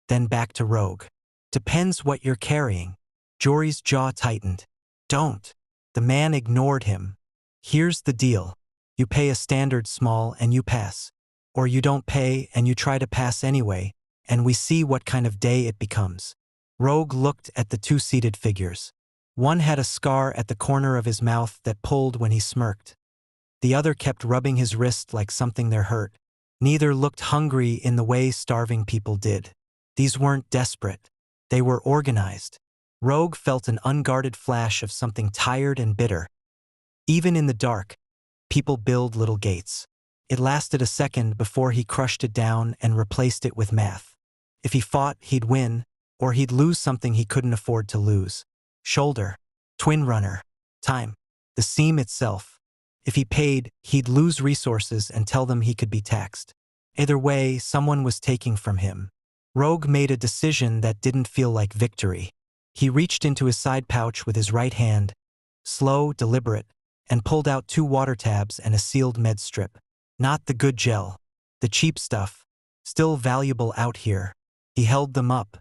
then back to Rogue. Depends what you're carrying. Jory's jaw tightened. Don't. The man ignored him. Here's the deal. You pay a standard small and you pass. Or you don't pay and you try to pass anyway, and we see what kind of day it becomes. Rogue looked at the two-seated figures. One had a scar at the corner of his mouth that pulled when he smirked. The other kept rubbing his wrist like something there hurt. Neither looked hungry in the way starving people did. These weren't desperate. They were organized. Rogue felt an unguarded flash of something tired and bitter. Even in the dark, people build little gates. It lasted a second before he crushed it down and replaced it with math. If he fought, he'd win, or he'd lose something he couldn't afford to lose. Shoulder. Twin runner. Time. The seam itself. If he paid, he'd lose resources and tell them he could be taxed. Either way, someone was taking from him. Rogue made a decision that didn't feel like victory. He reached into his side pouch with his right hand, slow, deliberate, and pulled out 2 water tabs and a sealed med strip. Not the good gel. The cheap stuff. Still valuable out here. He held them up.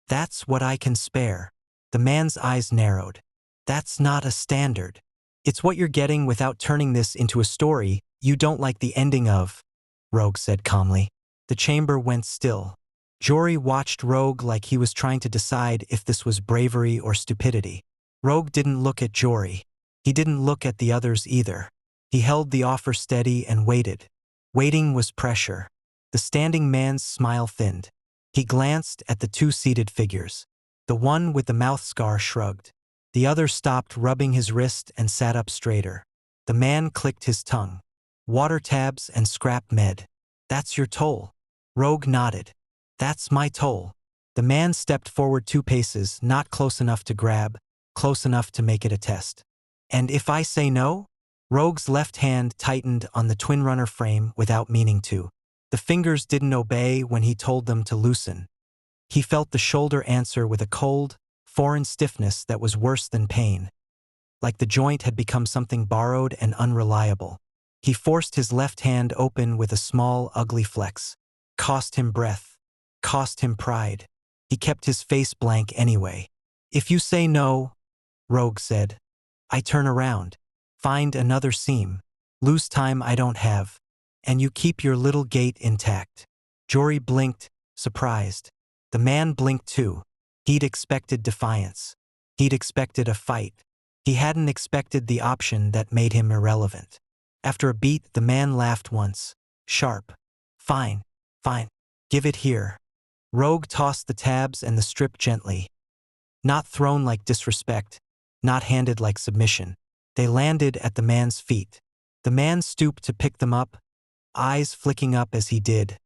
That's what I can spare. The man's eyes narrowed. That's not a standard. It's what you're getting without turning this into a story you don't like the ending of, Rogue said calmly. The chamber went still. Jory watched Rogue like he was trying to decide if this was bravery or stupidity. Rogue didn't look at Jory. He didn't look at the others either. He held the offer steady and waited. Waiting was pressure. The standing man's smile thinned. He glanced at the 2-seated figures. The one with the mouth scar shrugged. The other stopped rubbing his wrist and sat up straighter. The man clicked his tongue. Water tabs and scrap med. That's your toll. Rogue nodded. That's my toll. The man stepped forward 2 paces, not close enough to grab, close enough to make it a test. And if I say no? Rogue's left hand tightened on the twin runner frame without meaning to. The fingers didn't obey when he told them to loosen. He felt the shoulder answer with a cold, foreign stiffness that was worse than pain. Like the joint had become something borrowed and unreliable. He forced his left hand open with a small, ugly flex. Cost him breath. Cost him pride. He kept his face blank anyway. If you say no, Rogue said, I turn around. Find another seam. Lose time I don't have. And you keep your little gate intact. Jory blinked, surprised. The man blinked too. He'd expected defiance. He'd expected a fight. He hadn't expected the option that made him irrelevant. After a beat, the man laughed once. Sharp. Fine. Fine. Give it here. Rogue tossed the tabs and the strip gently. Not thrown like disrespect, not handed like submission. They landed at the man's feet. The man stooped to pick them up, eyes flicking up as he did,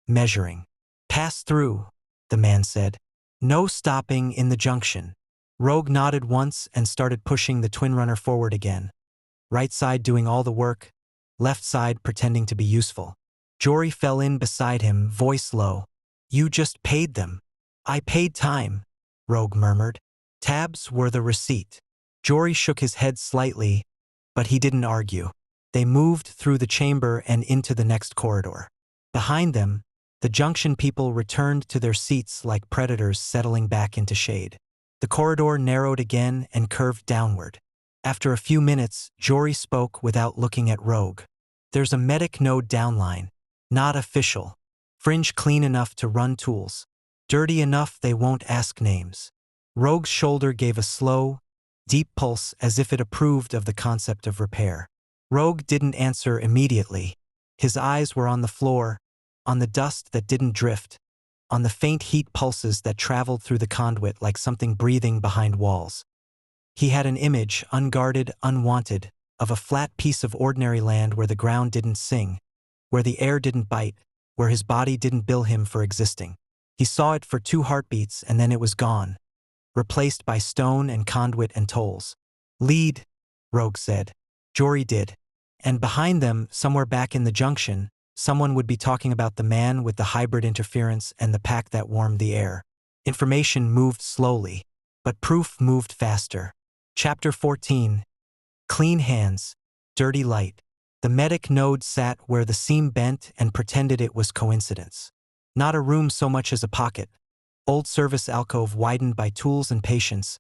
measuring. Pass through, the man said. No stopping in the junction. Rogue nodded once and started pushing the twin runner forward again. Right side doing all the work, left side pretending to be useful. Jory fell in beside him, voice low. You just paid them. I paid time, Rogue murmured. Tabs were the receipt. Jory shook his head slightly, but he didn't argue. They moved through the chamber and into the next corridor. Behind them, the junction people returned to their seats like predators settling back into shade. The corridor narrowed again and curved downward. After a few minutes, Jory spoke without looking at Rogue. There's a medic node downline. Not official. Fringe clean enough to run tools. Dirty enough they won't ask names. Rogue's shoulder gave a slow, deep pulse as if it approved of the concept of repair. Rogue didn't answer immediately. His eyes were on the floor, on the dust that didn't drift, on the faint heat pulses that traveled through the conduit like something breathing behind walls. He had an image, unguarded, unwanted, of a flat piece of ordinary land where the ground didn't sing, where the air didn't bite, where his body didn't bill him for existing. He saw it for 2 heartbeats and then it was gone, replaced by stone and conduit and tolls. Lead, Rogue said. Jory did. And behind them, somewhere back in the junction, Someone would be talking about the man with the hybrid interference and the pack that warmed the air. Information moved slowly, but proof moved faster. Chapter 14. Clean hands, dirty light. The medic node sat where the seam bent and pretended it was coincidence. Not a room so much as a pocket. Old service alcove widened by tools and patience.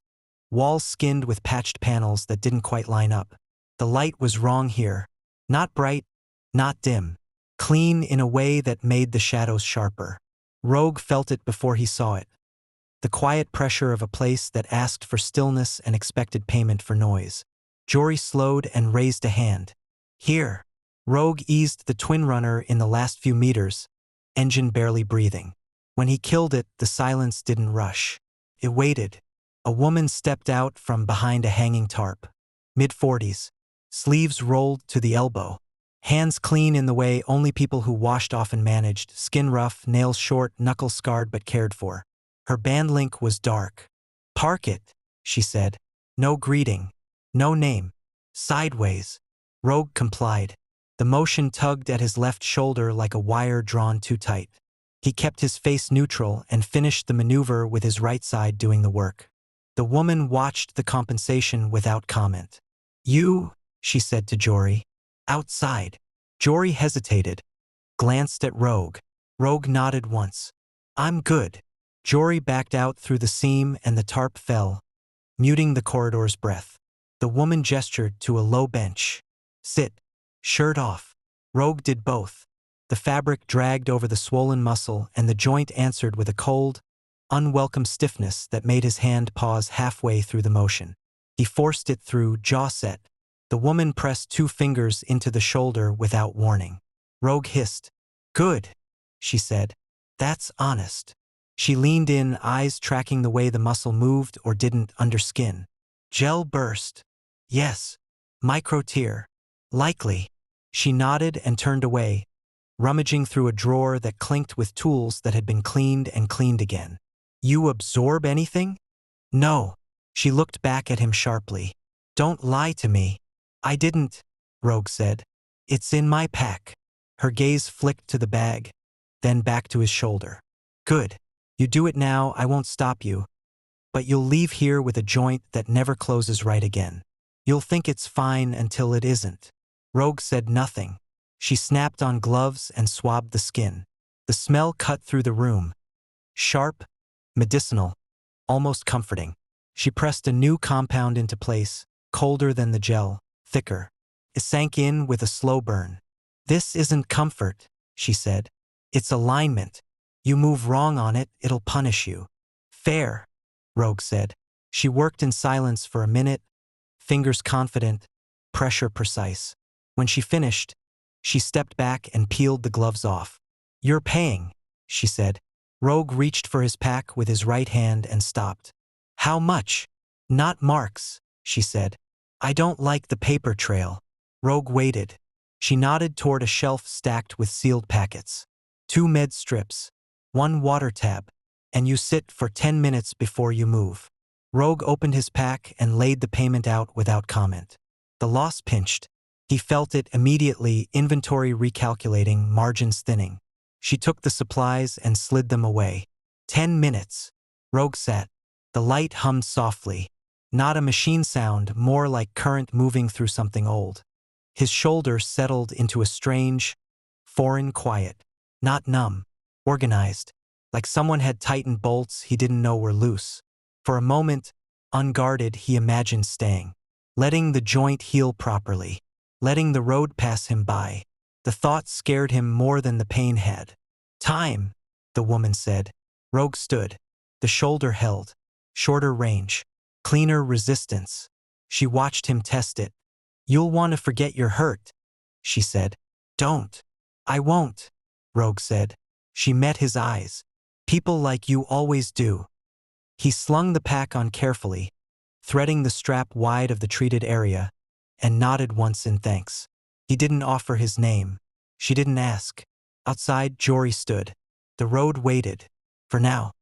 Walls skinned with patched panels that didn't quite line up. The light was wrong here. Not bright, not dim. Clean in a way that made the shadows sharper. Rogue felt it before he saw it. The quiet pressure of a place that asked for stillness and expected payment for noise. Jory slowed and raised a hand. Here. Rogue eased the twin runner in the last few meters, engine barely breathing. When he killed it, the silence didn't rush. It waited. A woman stepped out from behind a hanging tarp. Mid-40s. Sleeves rolled to the elbow. Hands clean in the way only people who washed often managed, skin rough, nails short, knuckles scarred but cared for. Her band link was dark. "Park it," she said. "No greeting. No name. Sideways." Rogue complied. The motion tugged at his left shoulder like a wire drawn too tight. He kept his face neutral and finished the maneuver with his right side doing the work. The woman watched the compensation without comment. "You," she said to Jory. "Outside." Jory hesitated, glanced at Rogue. Rogue nodded once. "I'm good." Jory backed out through the seam and the tarp fell, muting the corridor's breath. The woman gestured to a low bench. "Sit. Shirt off." Rogue did both. The fabric dragged over the swollen muscle and the joint answered with a cold, unwelcome stiffness that made his hand pause halfway through the motion. He forced it through, jaw set. The woman pressed 2 fingers into the shoulder without warning. Rogue hissed. "Good," she said. "That's honest." She leaned in, eyes tracking the way the muscle moved or didn't under skin. "Gel burst." "Yes." "Micro tear." "Likely." She nodded and turned away, rummaging through a drawer that clinked with tools that had been cleaned and cleaned again. "You absorb anything?" "No." She looked back at him sharply. "Don't lie to me." "I didn't," Rogue said. "It's in my pack." Her gaze flicked to the bag, then back to his shoulder. "Good. You do it now, I won't stop you. But you'll leave here with a joint that never closes right again. You'll think it's fine until it isn't." Rogue said nothing. She snapped on gloves and swabbed the skin. The smell cut through the room. Sharp, medicinal, almost comforting. She pressed a new compound into place, colder than the gel, thicker. It sank in with a slow burn. "This isn't comfort," she said. "It's alignment. You move wrong on it, it'll punish you." "Fair," Rogue said. She worked in silence for a minute, fingers confident, pressure precise. When she finished, she stepped back and peeled the gloves off. "You're paying," she said. Rogue reached for his pack with his right hand and stopped. "How much?" "Not marks," she said. "I don't like the paper trail." Rogue waited. She nodded toward a shelf stacked with sealed packets. 2 med strips, 1 water tab, and you sit for 10 minutes before you move. Rogue opened his pack and laid the payment out without comment. The loss pinched. He felt it immediately, inventory recalculating, margins thinning. She took the supplies and slid them away. 10 minutes. Rogue sat. The light hummed softly. Not a machine sound, more like current moving through something old. His shoulder settled into a strange, foreign quiet. Not numb. Organized. Like someone had tightened bolts he didn't know were loose. For a moment, unguarded, he imagined staying. Letting the joint heal properly. Letting the road pass him by. The thought scared him more than the pain had. "Time," the woman said. Rogue stood. The shoulder held. Shorter range. Cleaner resistance. She watched him test it. "You'll want to forget you're hurt," she said. "Don't." "I won't," Rogue said. She met his eyes. "People like you always do." He slung the pack on carefully, threading the strap wide of the treated area, and nodded once in thanks. He didn't offer his name. She didn't ask. Outside, Jory stood. The road waited. For now.